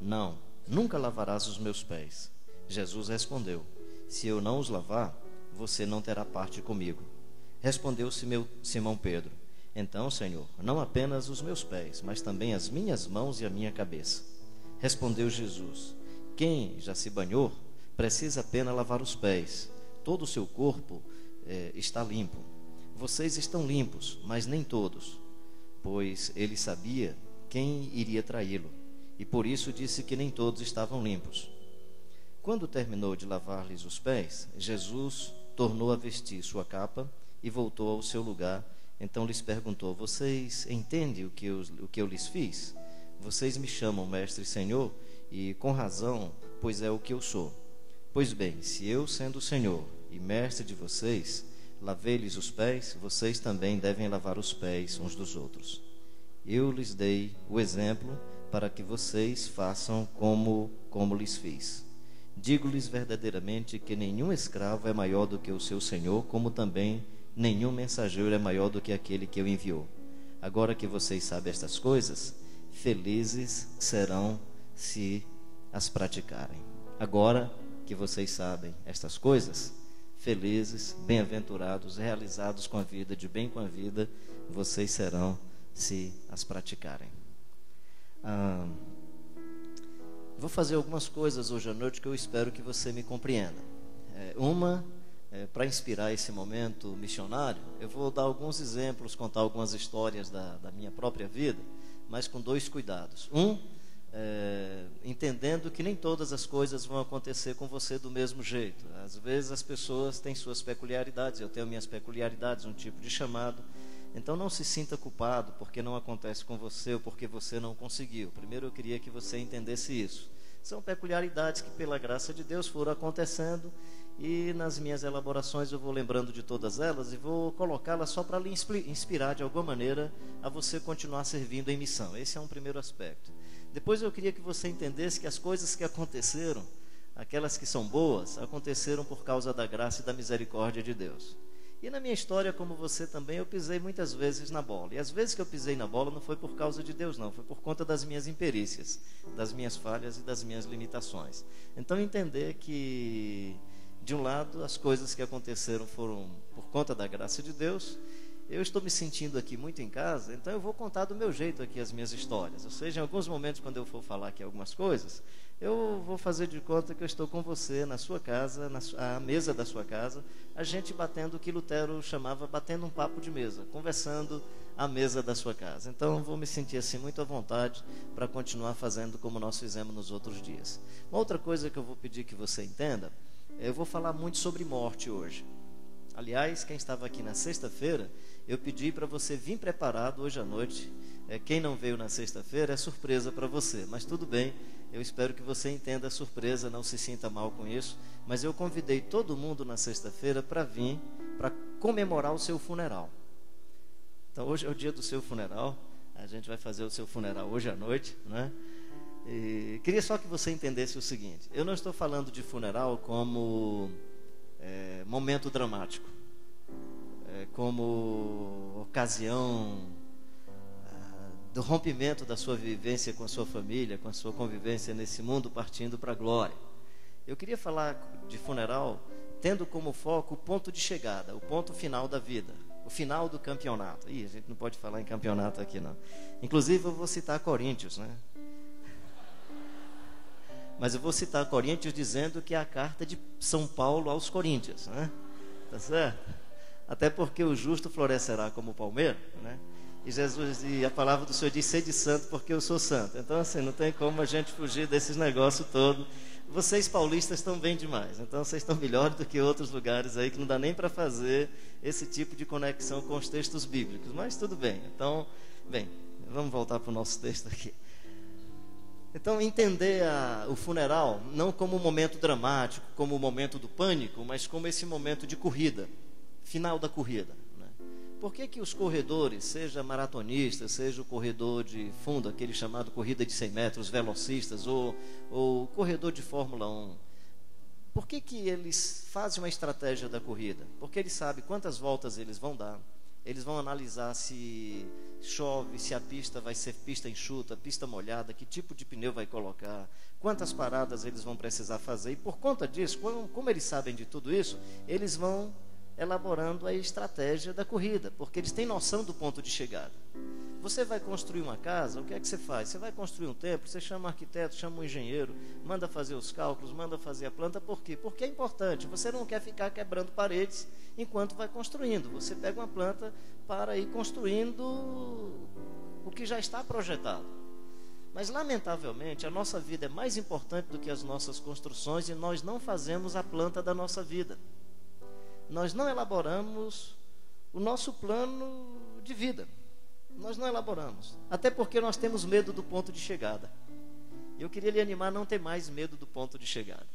Speaker 9: não, nunca lavarás os meus pés. Jesus respondeu: se eu não os lavar, você não terá parte comigo. Respondeu Simão Pedro: então, Senhor, não apenas os meus pés, mas também as minhas mãos e a minha cabeça. Respondeu Jesus: quem já se banhou, precisa apenas lavar os pés. Todo o seu corpo está limpo. Vocês estão limpos, mas nem todos. Pois ele sabia quem iria traí-lo, e por isso disse que nem todos estavam limpos. Quando terminou de lavar-lhes os pés, Jesus tornou a vestir sua capa e voltou ao seu lugar. Então lhes perguntou: vocês entendem o que eu lhes fiz? Vocês me chamam mestre e senhor, e com razão, pois é o que eu sou. Pois bem, se eu, sendo Senhor e mestre de vocês, lavei-lhes os pés, vocês também devem lavar os pés uns dos outros. Eu lhes dei o exemplo para que vocês façam como lhes fiz. Digo-lhes verdadeiramente que nenhum escravo é maior do que o seu senhor, como também nenhum mensageiro é maior do que aquele que o enviou. Agora que vocês sabem estas coisas, felizes serão se as praticarem. Agora que vocês sabem estas coisas, felizes, bem-aventurados, realizados com a vida, de bem com a vida, vocês serão se as praticarem. Vou fazer algumas coisas hoje à noite que eu espero que você me compreenda. Para inspirar esse momento missionário, eu vou dar alguns exemplos, contar algumas histórias da minha própria vida, mas com dois cuidados. Entendendo que nem todas as coisas vão acontecer com você do mesmo jeito. Às vezes as pessoas têm suas peculiaridades, eu tenho minhas peculiaridades, um tipo de chamado. Então não se sinta culpado porque não acontece com você ou porque você não conseguiu. Primeiro eu queria que você entendesse isso. São peculiaridades que pela graça de Deus foram acontecendo, e nas minhas elaborações eu vou lembrando de todas elas e vou colocá-las só para lhe inspirar de alguma maneira a você continuar servindo em missão. Esse é um primeiro aspecto. Depois eu queria que você entendesse que as coisas que aconteceram, aquelas que são boas, aconteceram por causa da graça e da misericórdia de Deus. E na minha história, como você também, eu pisei muitas vezes na bola. E as vezes que eu pisei na bola não foi por causa de Deus, não. Foi por conta das minhas imperícias, das minhas falhas e das minhas limitações. Então entender que, de um lado, as coisas que aconteceram foram por conta da graça de Deus. Eu estou me sentindo aqui muito em casa, então eu vou contar do meu jeito aqui as minhas histórias. Ou seja, em alguns momentos, quando eu for falar aqui algumas coisas, eu vou fazer de conta que eu estou com você na sua casa, à mesa da sua casa, a gente batendo o que Lutero chamava batendo um papo de mesa, conversando à mesa da sua casa. Então, vou me sentir assim muito à vontade para continuar fazendo como nós fizemos nos outros dias. Uma outra coisa que eu vou pedir que você entenda, eu vou falar muito sobre morte hoje. Aliás, quem estava aqui na sexta-feira, eu pedi para você vir preparado hoje à noite. Quem não veio na sexta-feira é surpresa para você, mas tudo bem, eu espero que você entenda a surpresa, não se sinta mal com isso. Mas eu convidei todo mundo na sexta-feira para vir, para comemorar o seu funeral. Então hoje é o dia do seu funeral, a gente vai fazer o seu funeral hoje à noite, né? E queria só que você entendesse o seguinte: eu não estou falando de funeral como momento dramático, como ocasião do rompimento da sua vivência com a sua família, com a sua convivência nesse mundo partindo para a glória. Eu queria falar de funeral tendo como foco o ponto de chegada, o ponto final da vida, o final do campeonato. A gente não pode falar em campeonato aqui não. Inclusive eu vou citar Coríntios, né? Mas eu vou citar Coríntios dizendo que é a carta de São Paulo aos Coríntios, né? Tá certo? Até porque o justo florescerá como palmeira, né? E a palavra do Senhor diz: sede santo porque eu sou santo. Então assim, não tem como a gente fugir desses negócios todos. Vocês paulistas estão bem demais, então vocês estão melhores do que outros lugares aí que não dá nem para fazer esse tipo de conexão com os textos bíblicos, mas tudo bem. Então, bem, vamos voltar para o nosso texto aqui. Então, entender o funeral não como um momento dramático, como o momento do pânico, mas como esse momento de corrida, final da corrida, né? Por que os corredores, seja maratonista, seja o corredor de fundo, aquele chamado corrida de 100 metros, velocistas, ou corredor de Fórmula 1, por que eles fazem uma estratégia da corrida? Porque eles sabem quantas voltas eles vão dar, eles vão analisar se chove, se a pista vai ser pista enxuta, pista molhada, que tipo de pneu vai colocar, quantas paradas eles vão precisar fazer. E por conta disso, como eles sabem de tudo isso, eles vão elaborando a estratégia da corrida, porque eles têm noção do ponto de chegada. Você vai construir uma casa, o que é que você faz? Você vai construir um templo, você chama um arquiteto, chama um engenheiro, manda fazer os cálculos, manda fazer a planta. Por quê? Porque é importante. Você não quer ficar quebrando paredes enquanto vai construindo. Você pega uma planta para ir construindo o que já está projetado. Mas, lamentavelmente, a nossa vida é mais importante do que as nossas construções e nós não fazemos a planta da nossa vida. Nós não elaboramos o nosso plano de vida. Nós não elaboramos. Até porque nós temos medo do ponto de chegada. Eu queria lhe animar a não ter mais medo do ponto de chegada.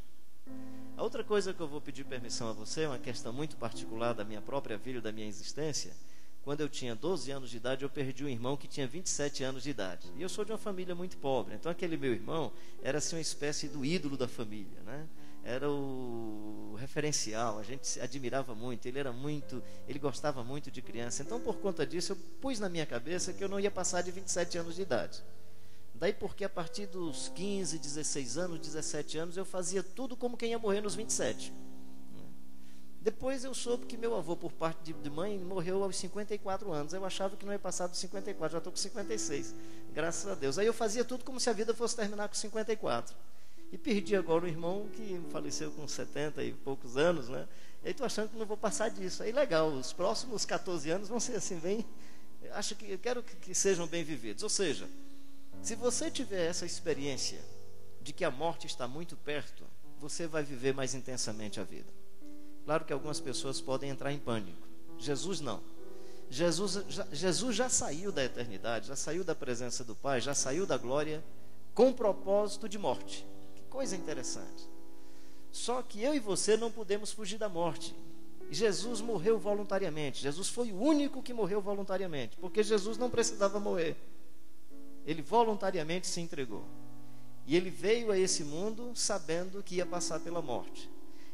Speaker 9: A outra coisa que eu vou pedir permissão a você, é uma questão muito particular da minha própria vida, da minha existência. Quando eu tinha 12 anos de idade, eu perdi um irmão que tinha 27 anos de idade. E eu sou de uma família muito pobre. Então aquele meu irmão era assim uma espécie do ídolo da família, né? Era o referencial, a gente admirava muito, ele gostava muito de criança. Então, por conta disso, eu pus na minha cabeça que eu não ia passar de 27 anos de idade. Daí porque a partir dos 15, 16 anos, 17 anos, eu fazia tudo como quem ia morrer nos 27. Depois eu soube que meu avô, por parte de mãe, morreu aos 54 anos. Eu achava que não ia passar dos 54, já estou com 56, graças a Deus. Aí eu fazia tudo como se a vida fosse terminar com 54. E perdi agora um irmão que faleceu com 70 e poucos anos, né? E aí estou achando que não vou passar disso. Aí legal, os próximos 14 anos vão ser assim bem... Eu quero que sejam bem vividos. Ou seja, se você tiver essa experiência de que a morte está muito perto, você vai viver mais intensamente a vida. Claro que algumas pessoas podem entrar em pânico. Jesus não. Jesus já saiu da eternidade, já saiu da presença do Pai, já saiu da glória com propósito de morte. Coisa interessante. Só que eu e você não podemos fugir da morte. Jesus morreu voluntariamente. Jesus foi o único que morreu voluntariamente, porque Jesus não precisava morrer. Ele voluntariamente se entregou. E ele veio a esse mundo sabendo que ia passar pela morte.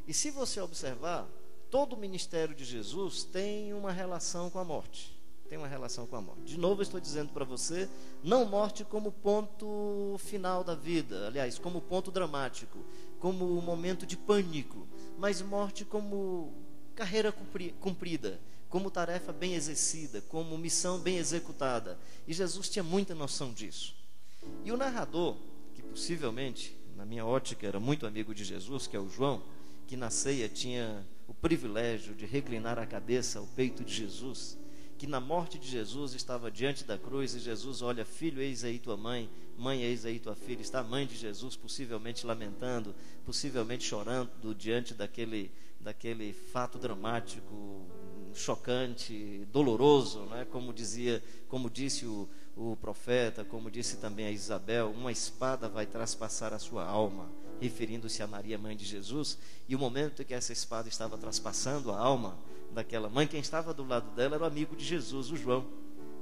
Speaker 9: E se você observar, todo o ministério de Jesus tem uma relação com a morte. Tem uma relação com a morte. De novo eu estou dizendo para você, não morte como ponto final da vida, aliás, como ponto dramático, como momento de pânico, mas morte como carreira cumprida, como tarefa bem exercida, como missão bem executada. E Jesus tinha muita noção disso. E o narrador, que possivelmente, na minha ótica, era muito amigo de Jesus, que é o João, que na ceia tinha o privilégio de reclinar a cabeça ao peito de Jesus, que na morte de Jesus estava diante da cruz e Jesus olha, filho, eis aí tua mãe, mãe, eis aí tua filha. Está a mãe de Jesus possivelmente lamentando, possivelmente chorando diante daquele fato dramático, chocante, doloroso, né? Como disse o profeta, como disse também a Isabel, uma espada vai traspassar a sua alma, referindo-se a Maria, mãe de Jesus. E o momento em que essa espada estava traspassando a alma daquela mãe, quem estava do lado dela era o amigo de Jesus, o João.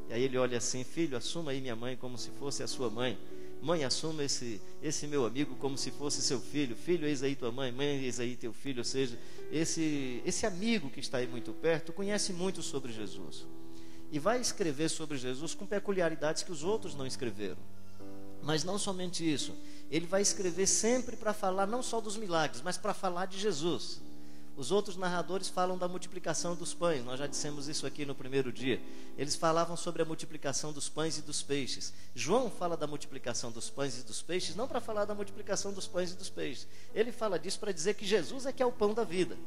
Speaker 9: E aí ele olha assim, filho, assuma aí minha mãe como se fosse a sua mãe. Mãe, assuma esse meu amigo como se fosse seu filho. Filho, eis aí tua mãe, mãe, eis aí teu filho. Ou seja, esse amigo que está aí muito perto conhece muito sobre Jesus. E vai escrever sobre Jesus com peculiaridades que os outros não escreveram. Mas não somente isso, ele vai escrever sempre para falar não só dos milagres, mas para falar de Jesus. Os outros narradores falam da multiplicação dos pães, nós já dissemos isso aqui no primeiro dia. Eles falavam sobre a multiplicação dos pães e dos peixes. João fala da multiplicação dos pães e dos peixes, não para falar da multiplicação dos pães e dos peixes. Ele fala disso para dizer que Jesus é que é o pão da vida.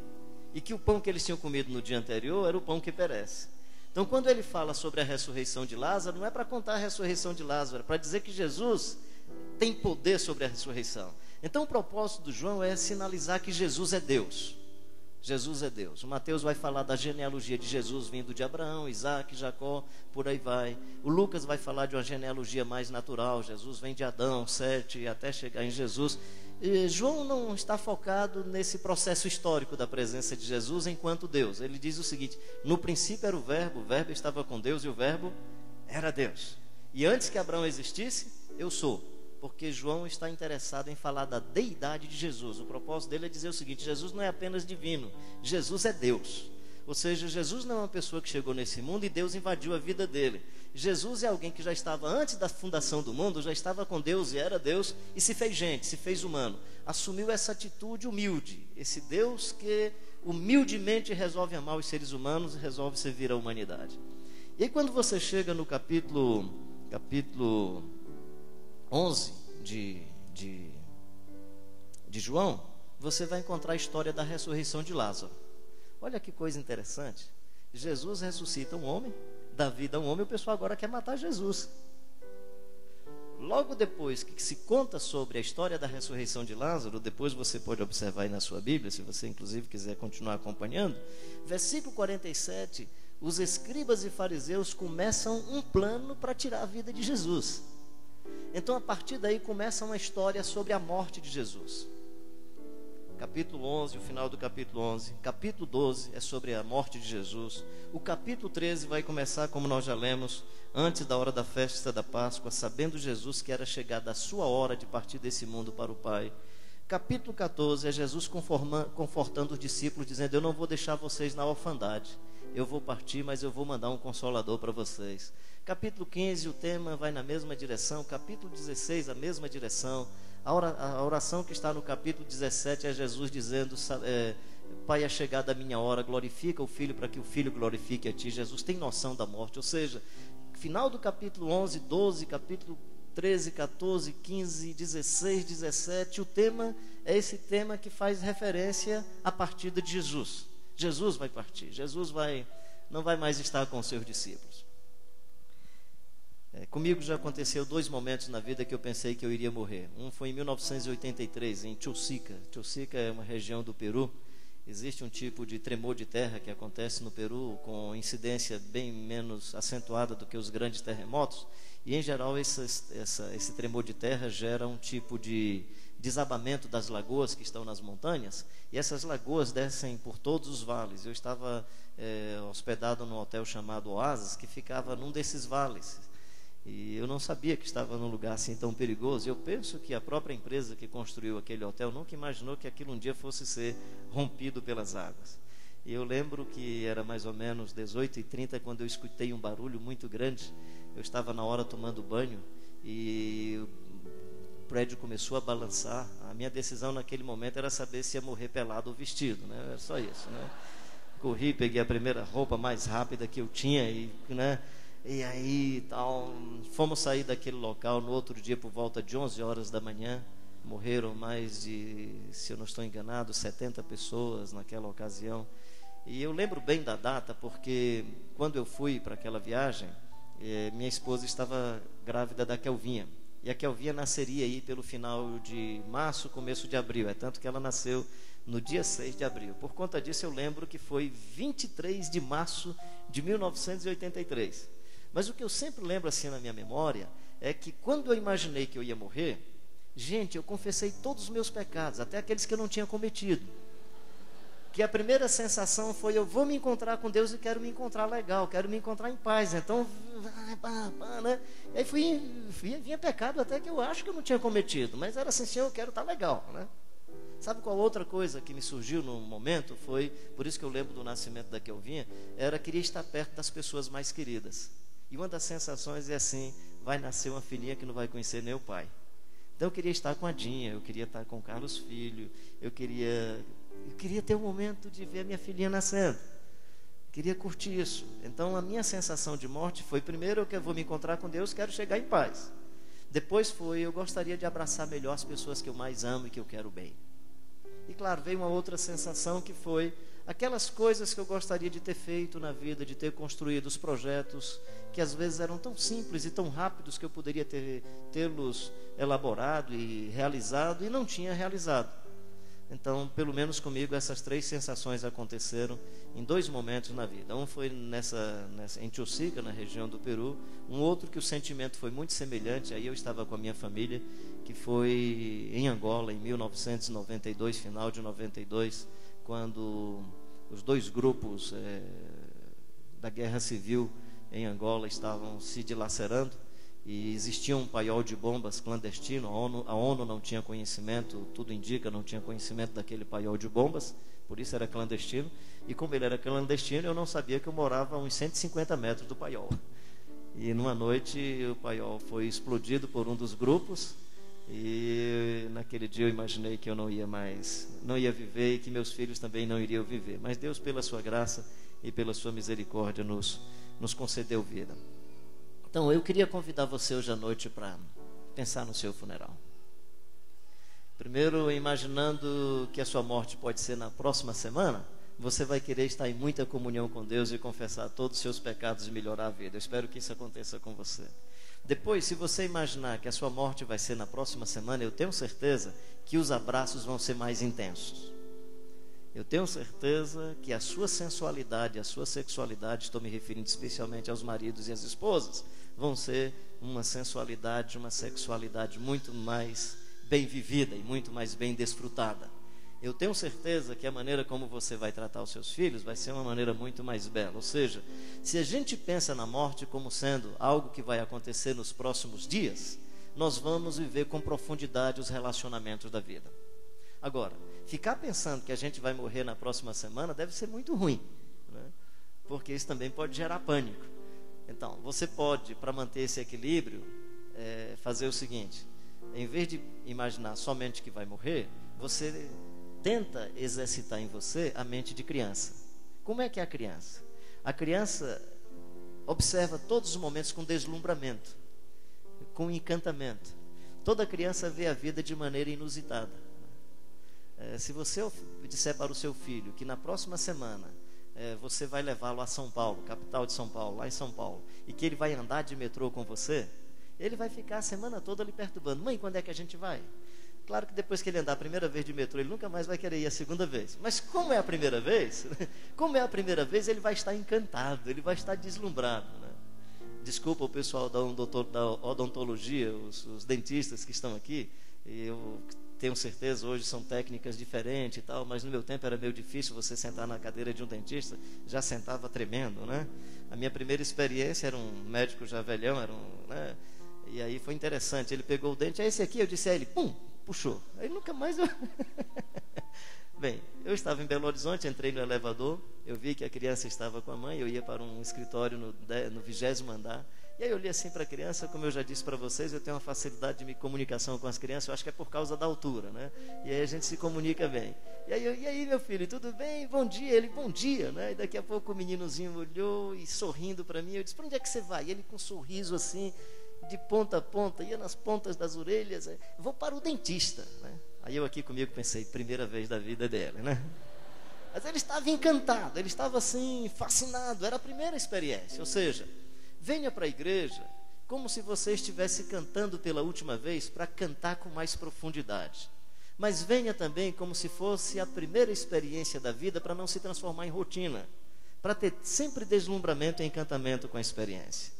Speaker 9: E que o pão que eles tinham comido no dia anterior era o pão que perece. Então, quando ele fala sobre a ressurreição de Lázaro, não é para contar a ressurreição de Lázaro, é para dizer que Jesus tem poder sobre a ressurreição. Então, o propósito do João é sinalizar que Jesus é Deus. Jesus é Deus. O Mateus vai falar da genealogia de Jesus vindo de Abraão, Isaac, Jacó, por aí vai. O Lucas vai falar de uma genealogia mais natural. Jesus vem de Adão, Sete, até chegar em Jesus. E João não está focado nesse processo histórico da presença de Jesus enquanto Deus. Ele diz o seguinte: no princípio era o verbo estava com Deus e o verbo era Deus. E antes que Abraão existisse, eu sou. Porque João está interessado em falar da deidade de Jesus. O propósito dele é dizer o seguinte: Jesus não é apenas divino, Jesus é Deus. Ou seja, Jesus não é uma pessoa que chegou nesse mundo e Deus invadiu a vida dele. Jesus é alguém que já estava antes da fundação do mundo, já estava com Deus e era Deus e se fez gente, se fez humano. Assumiu essa atitude humilde, esse Deus que humildemente resolve amar os seres humanos e resolve servir a humanidade. E aí quando você chega no capítulo 11 de João, você vai encontrar a história da ressurreição de Lázaro. Olha que coisa interessante. Jesus ressuscita um homem, dá vida a um homem, o pessoal agora quer matar Jesus. Logo depois que se conta sobre a história da ressurreição de Lázaro, depois você pode observar aí na sua Bíblia, se você inclusive quiser continuar acompanhando, versículo 47, os escribas e fariseus começam um plano para tirar a vida de Jesus. Então a partir daí começa uma história sobre a morte de Jesus. Capítulo 11, o final do capítulo 11. Capítulo 12 é sobre a morte de Jesus. O capítulo 13 vai começar, como nós já lemos, antes da hora da festa da Páscoa, sabendo Jesus que era chegada a sua hora de partir desse mundo para o Pai. Capítulo 14 é Jesus confortando os discípulos, dizendo: eu não vou deixar vocês na orfandade. Eu vou partir, mas eu vou mandar um consolador para vocês. Capítulo 15, o tema vai na mesma direção. Capítulo 16, a mesma direção. A oração que está no capítulo 17 é Jesus dizendo: Pai, é chegada a minha hora, glorifica o Filho para que o Filho glorifique a Ti. Jesus tem noção da morte, ou seja, final do capítulo 11, 12, capítulo 13, 14, 15, 16, 17, o tema é esse tema que faz referência à partida de Jesus. Jesus vai partir, Jesus não vai mais estar com os seus discípulos. Comigo já aconteceu 2 momentos na vida que eu pensei que eu iria morrer. Um foi em 1983, em Chosica. Chosica é uma região do Peru. Existe um tipo de tremor de terra que acontece no Peru com incidência bem menos acentuada do que os grandes terremotos. E, em geral, esse tremor de terra gera um tipo de desabamento das lagoas que estão nas montanhas. E essas lagoas descem por todos os vales. Eu estava hospedado num hotel chamado Oasis, que ficava num desses vales. E eu não sabia que estava num lugar assim tão perigoso. Eu penso que a própria empresa que construiu aquele hotel nunca imaginou que aquilo um dia fosse ser rompido pelas águas. E eu lembro que era mais ou menos 18h30 quando eu escutei um barulho muito grande. Eu estava na hora tomando banho e o prédio começou a balançar. A minha decisão naquele momento era saber se ia morrer pelado ou vestido, né? Era só isso, né? Corri, peguei a primeira roupa mais rápida que eu tinha e aí tal, fomos sair daquele local. No outro dia, por volta de 11 horas da manhã, morreram mais de, se eu não estou enganado, 70 pessoas naquela ocasião. E eu lembro bem da data porque quando eu fui para aquela viagem, minha esposa estava grávida da Kelvinha. E a Kelvinha nasceria aí pelo final de março, começo de abril. É tanto que ela nasceu no dia 6 de abril. Por conta disso, eu lembro que foi 23 de março de 1983. Mas o que eu sempre lembro assim na minha memória é que quando eu imaginei que eu ia morrer, gente, eu confessei todos os meus pecados, até aqueles que eu não tinha cometido. Que a primeira sensação foi: eu vou me encontrar com Deus e quero me encontrar legal, quero me encontrar em paz. Então, né? E aí vinha pecado até que eu acho que eu não tinha cometido, mas era assim: Senhor, eu quero estar legal, né? Sabe qual outra coisa que me surgiu no momento? Foi, por isso que eu lembro do nascimento da Kelvinha, queria estar perto das pessoas mais queridas. E uma das sensações é assim: vai nascer uma filhinha que não vai conhecer nem o pai. Então eu queria estar com a Dinha, eu queria estar com o Carlos Filho, eu queria ter um momento de ver a minha filhinha nascendo. Queria curtir isso. Então a minha sensação de morte foi: primeiro, eu vou me encontrar com Deus, quero chegar em paz. Depois foi: eu gostaria de abraçar melhor as pessoas que eu mais amo e que eu quero bem. E claro, veio uma outra sensação que foi aquelas coisas que eu gostaria de ter feito na vida, de ter construído os projetos que às vezes eram tão simples e tão rápidos que eu poderia tê-los elaborado e realizado e não tinha realizado. Então, pelo menos comigo, essas 3 sensações aconteceram em 2 momentos na vida. Um foi em Chosica, na região do Peru. Um outro que o sentimento foi muito semelhante. Aí eu estava com a minha família, que foi em Angola, em 1992, final de 92, quando os 2 grupos da guerra civil em Angola estavam se dilacerando. e existia um paiol de bombas clandestino. A ONU não tinha conhecimento, tudo indica, não tinha conhecimento daquele paiol de bombas, por isso era clandestino. E como ele era clandestino, eu não sabia que eu morava a uns 150 metros do paiol. E numa noite o paiol foi explodido por um dos grupos, e naquele dia eu imaginei que eu não ia viver, e que meus filhos também não iriam viver. Mas Deus, pela sua graça e pela sua misericórdia, nos concedeu vida. Então eu queria convidar você hoje à noite para pensar no seu funeral. Primeiro, imaginando que a sua morte pode ser na próxima semana, você vai querer estar em muita comunhão com Deus e confessar todos os seus pecados e melhorar a vida. Eu espero que isso aconteça com você. Depois, se você imaginar que a sua morte vai ser na próxima semana, eu tenho certeza que os abraços vão ser mais intensos. Eu tenho certeza que a sua sensualidade, a sua sexualidade, estou me referindo especialmente aos maridos e às esposas, vão ser uma sensualidade, uma sexualidade muito mais bem vivida e muito mais bem desfrutada. Eu tenho certeza que a maneira como você vai tratar os seus filhos vai ser uma maneira muito mais bela. Ou seja, se a gente pensa na morte como sendo algo que vai acontecer nos próximos dias, nós vamos viver com profundidade os relacionamentos da vida. Agora, ficar pensando que a gente vai morrer na próxima semana deve ser muito ruim, né? Porque isso também pode gerar pânico. Então, você pode, para manter esse equilíbrio, fazer o seguinte: em vez de imaginar somente que vai morrer, você tenta exercitar em você a mente de criança. Como é que é a criança? A criança observa todos os momentos com deslumbramento, com encantamento. Toda criança vê a vida de maneira inusitada. Se você disser para o seu filho que na próxima semana você vai levá-lo a São Paulo, capital de São Paulo, lá em São Paulo, e que ele vai andar de metrô com você, ele vai ficar a semana toda lhe perturbando. Mãe, quando é que a gente vai? Claro que depois que ele andar a primeira vez de metrô, ele nunca mais vai querer ir a segunda vez. Mas como é a primeira vez, ele vai estar encantado, ele vai estar deslumbrado, né? Desculpa o pessoal da odontologia, os dentistas que estão aqui, eu tenho certeza, hoje são técnicas diferentes e tal, mas no meu tempo era meio difícil você sentar na cadeira de um dentista, já sentava tremendo, né? A minha primeira experiência era um médico já velhão, né? E aí foi interessante, ele pegou o dente, esse aqui, eu disse a ele, pum, puxou. Aí nunca mais eu... Bem, eu estava em Belo Horizonte, entrei no elevador, eu vi que a criança estava com a mãe, eu ia para um escritório no 20º andar, e aí eu olhei assim para a criança, como eu já disse para vocês, eu tenho uma facilidade de comunicação com as crianças, eu acho que é por causa da altura, né? E aí a gente se comunica bem. E aí meu filho, tudo bem? Bom dia. Ele, bom dia, né? E daqui a pouco o meninozinho olhou e sorrindo para mim, eu disse, para onde é que você vai? E ele com um sorriso assim, de ponta a ponta, ia nas pontas das orelhas, vou para o dentista, né? Aí eu aqui comigo pensei, primeira vez da vida dele, né? Mas ele estava encantado, ele estava assim, fascinado, era a primeira experiência. Ou seja, venha para a igreja como se você estivesse cantando pela última vez, para cantar com mais profundidade. Mas venha também como se fosse a primeira experiência da vida, para não se transformar em rotina, para ter sempre deslumbramento e encantamento com a experiência.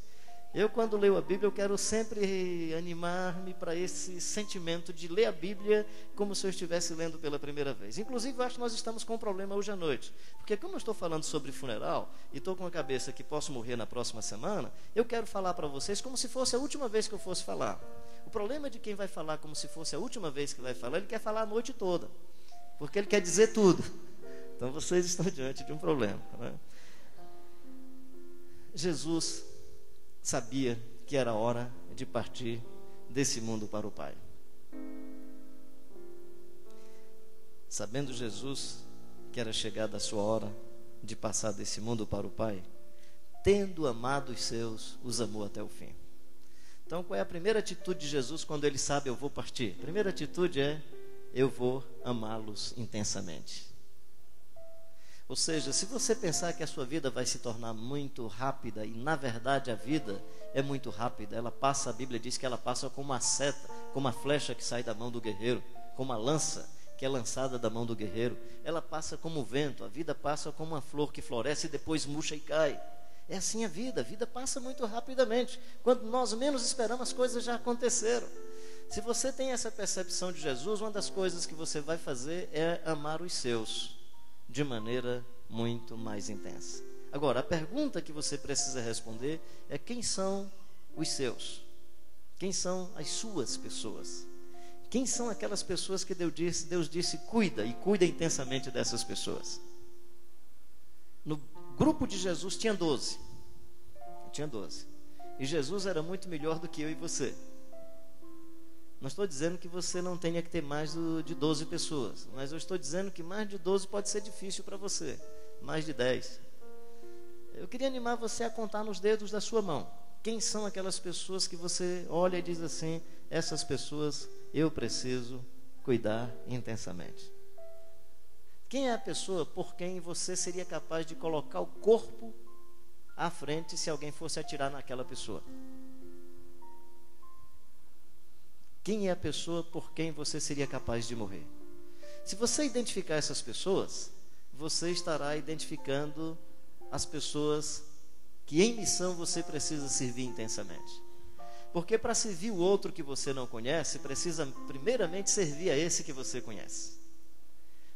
Speaker 9: Eu, quando leio a Bíblia, eu quero sempre animar-me para esse sentimento de ler a Bíblia como se eu estivesse lendo pela primeira vez. Inclusive, eu acho que nós estamos com um problema hoje à noite, porque como eu estou falando sobre funeral e estou com a cabeça que posso morrer na próxima semana, eu quero falar para vocês como se fosse a última vez que eu fosse falar. O problema de quem vai falar como se fosse a última vez que vai falar, ele quer falar a noite toda, porque ele quer dizer tudo. Então vocês estão diante de um problema, né? Jesus sabia que era hora de partir desse mundo para o Pai. Sabendo Jesus que era chegada a sua hora de passar desse mundo para o Pai, tendo amado os seus, os amou até o fim. Então, qual é a primeira atitude de Jesus quando ele sabe eu vou partir? A primeira atitude é, eu vou amá-los intensamente. Ou seja, se você pensar que a sua vida vai se tornar muito rápida, e na verdade a vida é muito rápida, ela passa, a Bíblia diz que ela passa como uma seta, como uma flecha que sai da mão do guerreiro, como uma lança que é lançada da mão do guerreiro, ela passa como o vento, a vida passa como uma flor que floresce e depois murcha e cai. É assim a vida passa muito rapidamente, quando nós menos esperamos as coisas já aconteceram. Se você tem essa percepção de Jesus, uma das coisas que você vai fazer é amar os seus de maneira muito mais intensa. Agora, a pergunta que você precisa responder é: quem são os seus? Quem são as suas pessoas? Quem são aquelas pessoas que Deus disse cuida, e cuida intensamente dessas pessoas? No grupo de Jesus tinha 12. Tinha 12. E Jesus era muito melhor do que eu e você. Não estou dizendo que você não tenha que ter mais de 12 pessoas, mas eu estou dizendo que mais de 12 pode ser difícil para você. Mais de 10. Eu queria animar você a contar nos dedos da sua mão. Quem são aquelas pessoas que você olha e diz assim: essas pessoas eu preciso cuidar intensamente? Quem é a pessoa por quem você seria capaz de colocar o corpo à frente se alguém fosse atirar naquela pessoa? Quem é a pessoa por quem você seria capaz de morrer? Se você identificar essas pessoas, você estará identificando as pessoas que em missão você precisa servir intensamente. Porque para servir o outro que você não conhece, precisa primeiramente servir a esse que você conhece.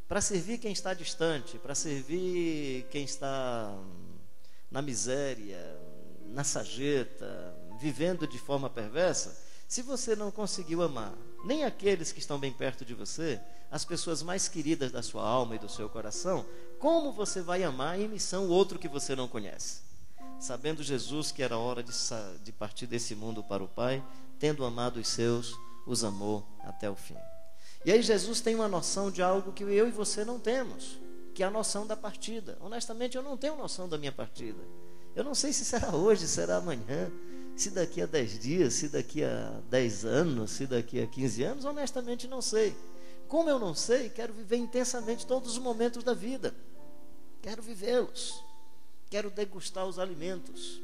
Speaker 9: Para servir quem está distante, para servir quem está na miséria, na sarjeta, vivendo de forma perversa, se você não conseguiu amar nem aqueles que estão bem perto de você, as pessoas mais queridas da sua alma e do seu coração, como você vai amar em missão o outro que você não conhece? Sabendo Jesus que era hora de partir desse mundo para o Pai, tendo amado os seus, os amou até o fim. E aí Jesus tem uma noção de algo que eu e você não temos, que é a noção da partida. Honestamente, eu não tenho noção da minha partida. Eu não sei se será hoje, será amanhã, se daqui a 10 dias, se daqui a 10 anos, se daqui a 15 anos, honestamente não sei. Como eu não sei, quero viver intensamente todos os momentos da vida. Quero vivê-los. Quero degustar os alimentos.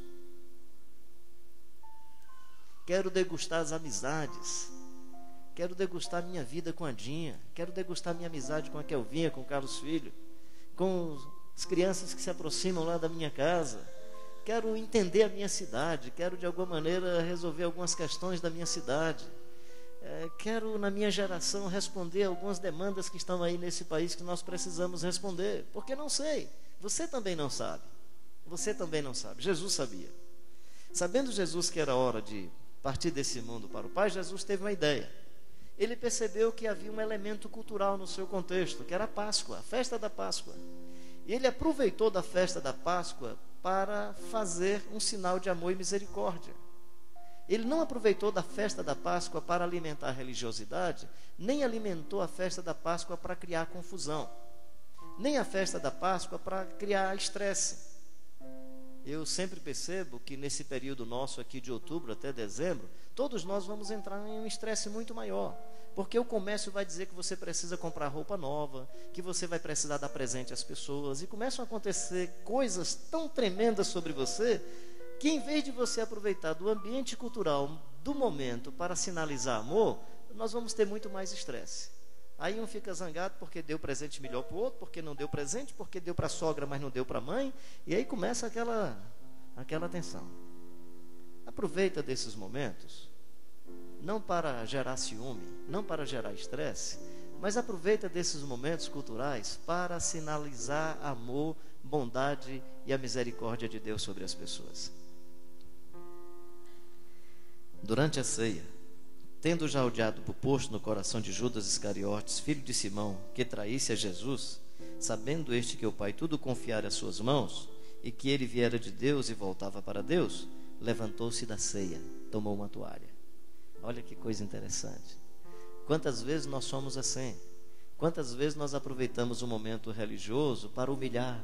Speaker 9: Quero degustar as amizades. Quero degustar minha vida com a Dinha. Quero degustar minha amizade com a Kelvinha, com o Carlos Filho. Com as crianças que se aproximam lá da minha casa. Quero entender a minha cidade. Quero de alguma maneira resolver algumas questões da minha cidade. Quero na minha geração responder algumas demandas que estão aí nesse país que nós precisamos responder. Porque não sei. Você também não sabe. Você também não sabe. Jesus sabia. Sabendo Jesus que era hora de partir desse mundo para o Pai, Jesus teve uma ideia. Ele percebeu que havia um elemento cultural no seu contexto, que era a Páscoa, a festa da Páscoa. E ele aproveitou da festa da Páscoa para fazer um sinal de amor e misericórdia. Ele não aproveitou da festa da Páscoa para alimentar a religiosidade, nem alimentou a festa da Páscoa para criar confusão, nem a festa da Páscoa para criar estresse. Eu sempre percebo que nesse período nosso aqui de outubro até dezembro, todos nós vamos entrar em um estresse muito maior, porque o comércio vai dizer que você precisa comprar roupa nova, que você vai precisar dar presente às pessoas, e começam a acontecer coisas tão tremendas sobre você, que em vez de você aproveitar do ambiente cultural do momento para sinalizar amor, nós vamos ter muito mais estresse. Aí um fica zangado porque deu presente melhor para o outro, porque não deu presente, porque deu para a sogra, mas não deu para a mãe. E aí começa aquela tensão. Aproveita desses momentos, não para gerar ciúme, não para gerar estresse, mas aproveita desses momentos culturais para sinalizar amor, bondade e a misericórdia de Deus sobre as pessoas. Durante a ceia, tendo já o diabo posto no coração de Judas Iscariotes, filho de Simão, que traísse a Jesus, sabendo este que o Pai tudo confiara às suas mãos, e que ele viera de Deus e voltava para Deus, levantou-se da ceia, tomou uma toalha. Olha que coisa interessante. Quantas vezes nós somos assim? Quantas vezes nós aproveitamos um momento religioso para humilhar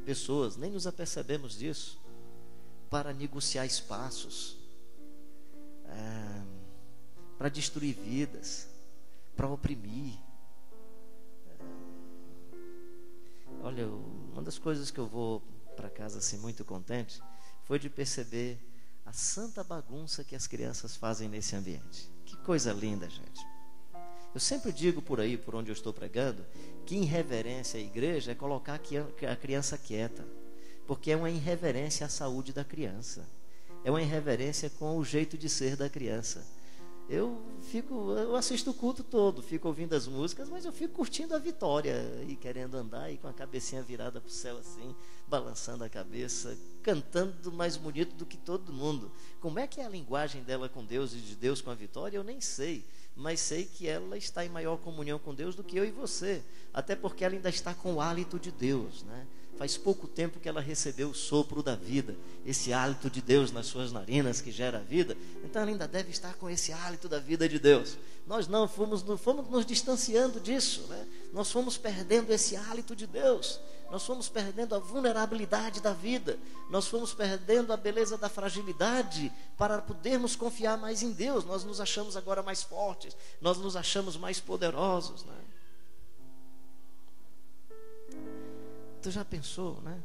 Speaker 9: pessoas, nem nos apercebemos disso, para negociar espaços, para destruir vidas, para oprimir. Olha, uma das coisas que eu vou para casa assim muito contente foi de perceber a santa bagunça que as crianças fazem nesse ambiente. Que coisa linda, gente. Eu sempre digo por aí, por onde eu estou pregando, que irreverência à igreja é colocar a criança quieta, porque é uma irreverência à saúde da criança, é uma irreverência com o jeito de ser da criança. Eu assisto o culto todo, fico ouvindo as músicas, mas eu fico curtindo a vitória e querendo andar e com a cabecinha virada para o céu assim, balançando a cabeça, cantando mais bonito do que todo mundo. Como é que é a linguagem dela com Deus e de Deus com a vitória? Eu nem sei, mas sei que ela está em maior comunhão com Deus do que eu e você, até porque ela ainda está com o hálito de Deus, né? Faz pouco tempo que ela recebeu o sopro da vida, esse hálito de Deus nas suas narinas que gera a vida. Então ela ainda deve estar com esse hálito da vida de Deus. Nós não fomos nos distanciando disso, né? Nós fomos perdendo esse hálito de Deus. Nós fomos perdendo a vulnerabilidade da vida. Nós fomos perdendo a beleza da fragilidade para podermos confiar mais em Deus. Nós nos achamos agora mais fortes, nós nos achamos mais poderosos, né? Tu já pensou, né?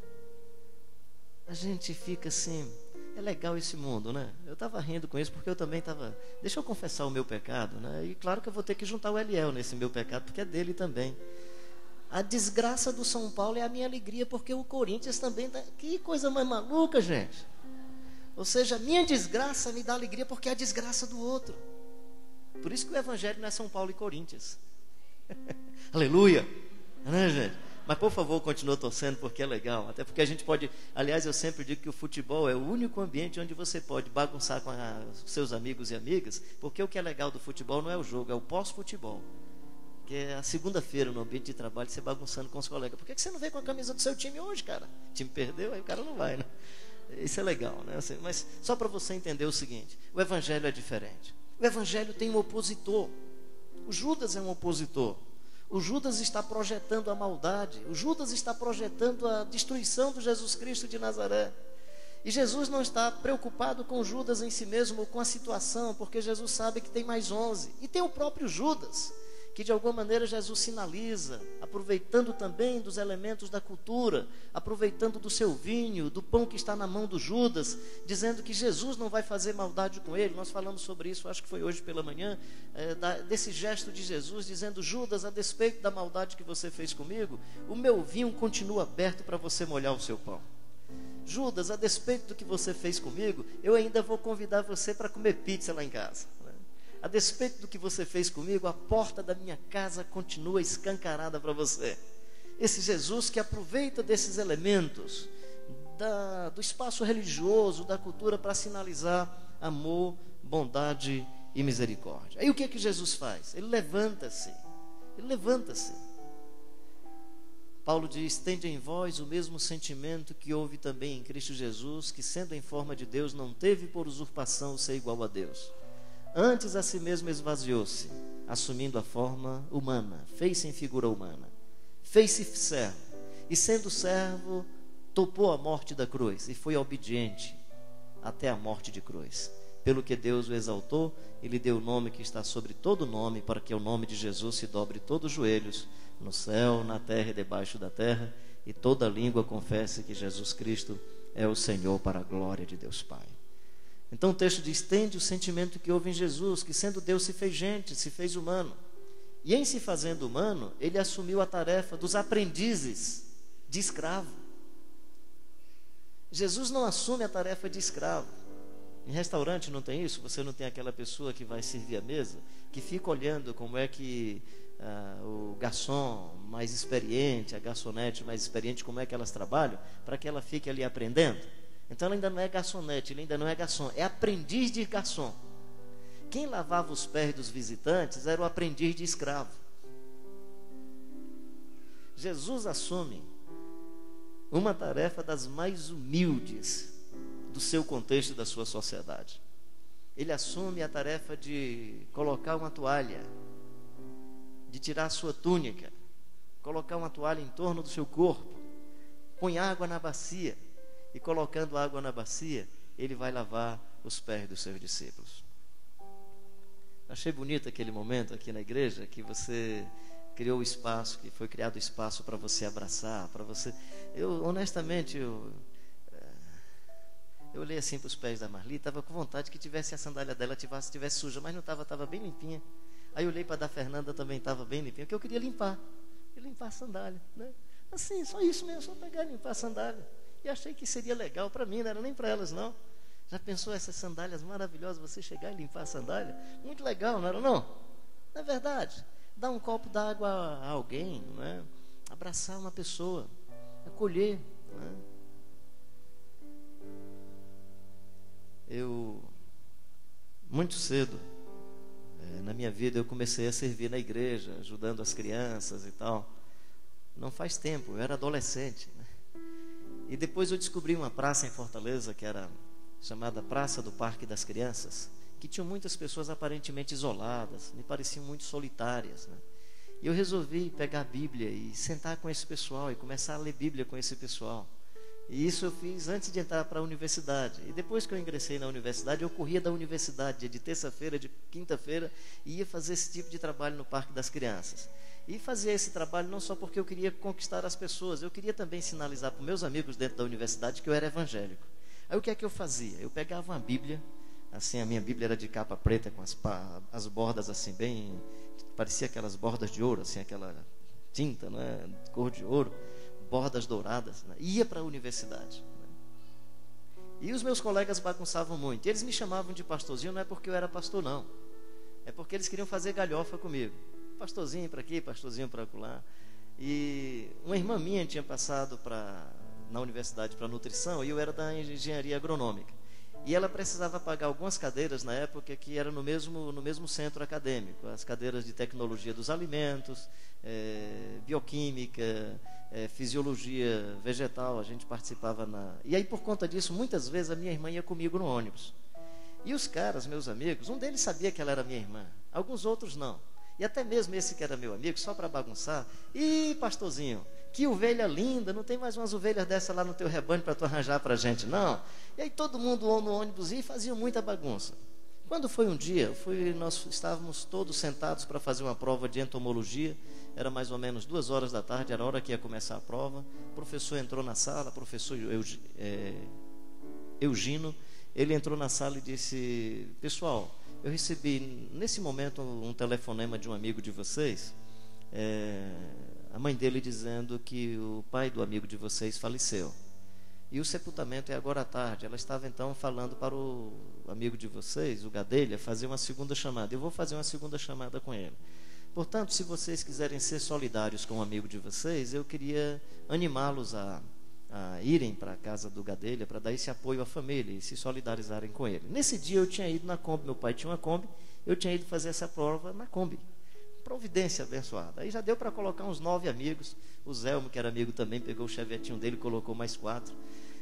Speaker 9: A gente fica assim, é legal esse mundo, né? Eu estava rindo com isso porque eu também estava... Deixa eu confessar o meu pecado, né? E claro que eu vou ter que juntar o Eliel nesse meu pecado, porque é dele também. A desgraça do São Paulo é a minha alegria, porque o Corinthians também... Que coisa mais maluca, gente! Ou seja, a minha desgraça me dá alegria porque é a desgraça do outro. Por isso que o Evangelho não é São Paulo e Corinthians. Aleluia! Né, gente? Mas, por favor, continue torcendo, porque é legal. Até porque a gente pode... Aliás, eu sempre digo que o futebol é o único ambiente onde você pode bagunçar com seus amigos e amigas, porque o que é legal do futebol não é o jogo, é o pós-futebol. Que é a segunda-feira no ambiente de trabalho, você bagunçando com os colegas. Por que você não veio com a camisa do seu time hoje, cara? O time perdeu, aí o cara não vai, né? Isso é legal, né? Assim, mas só para você entender o seguinte, o Evangelho é diferente. O Evangelho tem um opositor. O Judas é um opositor. O Judas está projetando a maldade. O Judas está projetando a destruição do Jesus Cristo de Nazaré. E Jesus não está preocupado com Judas em si mesmo ou com a situação, porque Jesus sabe que tem mais 11. E tem o próprio Judas, que de alguma maneira Jesus sinaliza, aproveitando também dos elementos da cultura, aproveitando do seu vinho, do pão que está na mão do Judas, dizendo que Jesus não vai fazer maldade com ele. Nós falamos sobre isso, acho que foi hoje pela manhã, desse gesto de Jesus, dizendo: Judas, a despeito da maldade que você fez comigo, o meu vinho continua aberto para você molhar o seu pão. Judas, a despeito do que você fez comigo, eu ainda vou convidar você para comer pizza lá em casa. A despeito do que você fez comigo, a porta da minha casa continua escancarada para você. Esse Jesus que aproveita desses elementos do espaço religioso, da cultura, para sinalizar amor, bondade e misericórdia. Aí o que é que Jesus faz? Ele levanta-se. Ele levanta-se. Paulo diz: tende em vós o mesmo sentimento que houve também em Cristo Jesus, que sendo em forma de Deus, não teve por usurpação o ser igual a Deus. Antes a si mesmo esvaziou-se, assumindo a forma humana, fez-se em figura humana, fez-se servo, e sendo servo, topou a morte da cruz, e foi obediente até a morte de cruz. Pelo que Deus o exaltou, e lhe deu o nome que está sobre todo nome, para que o nome de Jesus se dobre todos os joelhos, no céu, na terra e debaixo da terra, e toda língua confesse que Jesus Cristo é o Senhor, para a glória de Deus Pai. Então o texto diz: tende o sentimento que houve em Jesus, que sendo Deus se fez gente, se fez humano. E em se fazendo humano, ele assumiu a tarefa dos aprendizes de escravo. Jesus não assume a tarefa de escravo. Em restaurante não tem isso? Você não tem aquela pessoa que vai servir a mesa, que fica olhando como é que o garçom mais experiente, a garçonete mais experiente, como é que elas trabalham, para que ela fique ali aprendendo? Então ela ainda não é garçonete, ele ainda não é garçom, é aprendiz de garçom. Quem lavava os pés dos visitantes era o aprendiz de escravo. Jesus assume uma tarefa das mais humildes do seu contexto e da sua sociedade. Ele assume a tarefa de colocar uma toalha, de tirar a sua túnica, colocar uma toalha em torno do seu corpo, põe água na bacia, e colocando água na bacia, ele vai lavar os pés dos seus discípulos. Achei bonito aquele momento aqui na igreja, que você criou o espaço, que foi criado o espaço para você abraçar, para você... honestamente, eu olhei assim para os pés da Marli, estava com vontade que tivesse a sandália dela, tivesse suja, mas não estava bem limpinha. Aí eu olhei para a da Fernanda, também estava bem limpinha, porque eu queria limpar a sandália, né? Assim, só isso mesmo, só pegar e limpar a sandália. E achei que seria legal para mim, não era nem para elas não. Já pensou essas sandálias maravilhosas, você chegar e limpar a sandália? Muito legal, não era não? Não é verdade? Dar um copo d'água a alguém, não é? Abraçar uma pessoa, acolher, não é? Eu, muito cedo, na minha vida, eu comecei a servir na igreja, ajudando as crianças e tal. Não faz tempo, eu era adolescente, né? E depois eu descobri uma praça em Fortaleza, que era chamada Praça do Parque das Crianças, que tinham muitas pessoas aparentemente isoladas, me pareciam muito solitárias, né? E eu resolvi pegar a Bíblia e sentar com esse pessoal e começar a ler Bíblia com esse pessoal. E isso eu fiz antes de entrar para a universidade. E depois que eu ingressei na universidade, eu corria da universidade de terça-feira, de quinta-feira, e ia fazer esse tipo de trabalho no Parque das Crianças. E fazia esse trabalho não só porque eu queria conquistar as pessoas, eu queria também sinalizar para os meus amigos dentro da universidade que eu era evangélico. Aí o que é que eu fazia? Eu pegava uma Bíblia, assim, a minha Bíblia era de capa preta, com as bordas assim, bem, parecia aquelas bordas de ouro, assim, aquela tinta, né, cor de ouro, bordas douradas, né? Ia para a universidade, né? E os meus colegas bagunçavam muito, e eles me chamavam de pastorzinho, não é porque eu era pastor não, é porque eles queriam fazer galhofa comigo, pastorzinho para aqui, pastorzinho para acolá. E uma irmã minha tinha passado na universidade para nutrição, e eu era da engenharia agronômica, e ela precisava pagar algumas cadeiras na época que era no mesmo centro acadêmico, as cadeiras de tecnologia dos alimentos, bioquímica, fisiologia vegetal, a gente participava e aí por conta disso, muitas vezes a minha irmã ia comigo no ônibus, e os caras, meus amigos, um deles sabia que ela era minha irmã, alguns outros não, e até mesmo esse que era meu amigo, só para bagunçar, e pastorzinho, que ovelha linda, não tem mais umas ovelhas dessa lá no teu rebanho para tu arranjar para a gente, não? E aí todo mundo no ônibus ia e fazia muita bagunça. Quando foi um dia, nós estávamos todos sentados para fazer uma prova de entomologia, era mais ou menos 2 horas da tarde, era a hora que ia começar a prova, o professor entrou na sala, professor Eugino, ele entrou na sala e disse: pessoal, eu recebi nesse momento um telefonema de um amigo de vocês, a mãe dele dizendo que o pai do amigo de vocês faleceu. E o sepultamento é agora à tarde. Ela estava então falando para o amigo de vocês, o Gadelha, fazer uma segunda chamada. Eu vou fazer uma segunda chamada com ele. Portanto, se vocês quiserem ser solidários com o amigo de vocês, eu queria animá-los a irem para a casa do Gadelha para dar esse apoio à família e se solidarizarem com ele. Nesse dia eu tinha ido na Kombi, meu pai tinha uma Kombi, eu tinha ido fazer essa prova na Kombi. Providência abençoada. Aí já deu para colocar uns 9 amigos. O Zelmo, que era amigo também, pegou o chevetinho dele e colocou mais 4.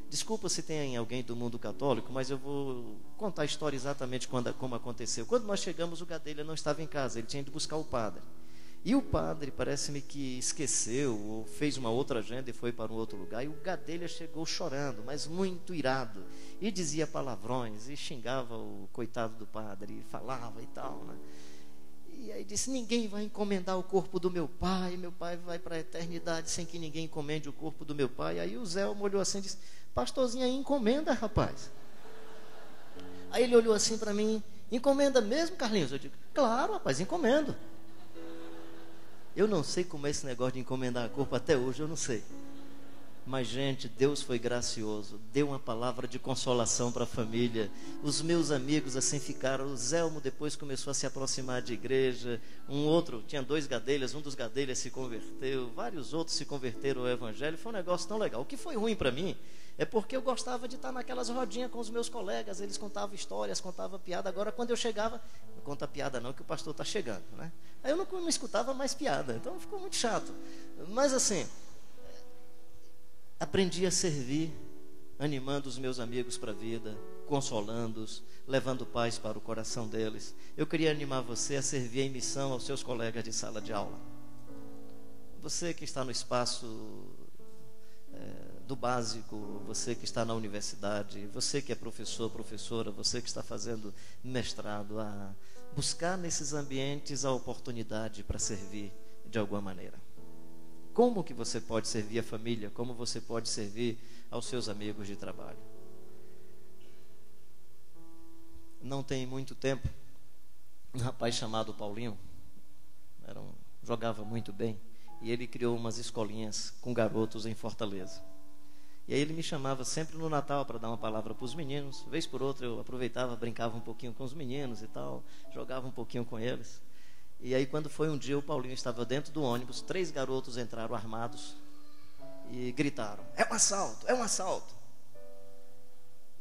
Speaker 9: Desculpa se tem alguém do mundo católico, mas eu vou contar a história exatamente como aconteceu. Quando nós chegamos, o Gadelha não estava em casa, ele tinha ido buscar o padre. E o padre, parece-me que esqueceu, ou fez uma outra agenda e foi para um outro lugar. E o Gadelha chegou chorando, mas muito irado. E dizia palavrões, e xingava o coitado do padre, e falava e tal, né? E aí disse: ninguém vai encomendar o corpo do meu pai vai para a eternidade sem que ninguém encomende o corpo do meu pai. Aí o Zé olhou assim e disse: pastorzinho, aí encomenda, rapaz. Aí ele olhou assim para mim: encomenda mesmo, Carlinhos? Eu digo: claro, rapaz, encomendo. Eu não sei como é esse negócio de encomendar corpo até hoje, eu não sei. Mas, gente, Deus foi gracioso, deu uma palavra de consolação para a família. Os meus amigos assim ficaram. O Zelmo depois começou a se aproximar de igreja. Um outro, tinha 2 Gadelhas, um dos Gadelhas se converteu. Vários outros se converteram ao evangelho. Foi um negócio tão legal. O que foi ruim para mim é porque eu gostava de estar naquelas rodinhas com os meus colegas. Eles contavam histórias, contavam piada. Agora, quando eu chegava, não conta piada não, que o pastor está chegando, né? Aí eu não escutava mais piada. Então ficou muito chato. Mas assim, aprendi a servir, animando os meus amigos para a vida, consolando-os, levando paz para o coração deles. Eu queria animar você a servir em missão aos seus colegas de sala de aula. Você que está no espaço do básico, você que está na universidade, você que é professor, professora, você que está fazendo mestrado, a buscar nesses ambientes a oportunidade para servir de alguma maneira. Como que você pode servir a família? Como você pode servir aos seus amigos de trabalho? Não tem muito tempo, um rapaz chamado Paulinho, jogava muito bem, e ele criou umas escolinhas com garotos em Fortaleza. E aí ele me chamava sempre no Natal para dar uma palavra para os meninos. Vez por outra eu aproveitava, brincava um pouquinho com os meninos e tal, jogava um pouquinho com eles. E aí quando foi um dia, o Paulinho estava dentro do ônibus, 3 garotos entraram armados e gritaram: é um assalto, é um assalto.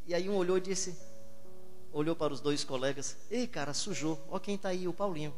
Speaker 9: E aí um olhou e disse, olhou para os 2 colegas: ei cara, sujou, ó quem está aí, o Paulinho.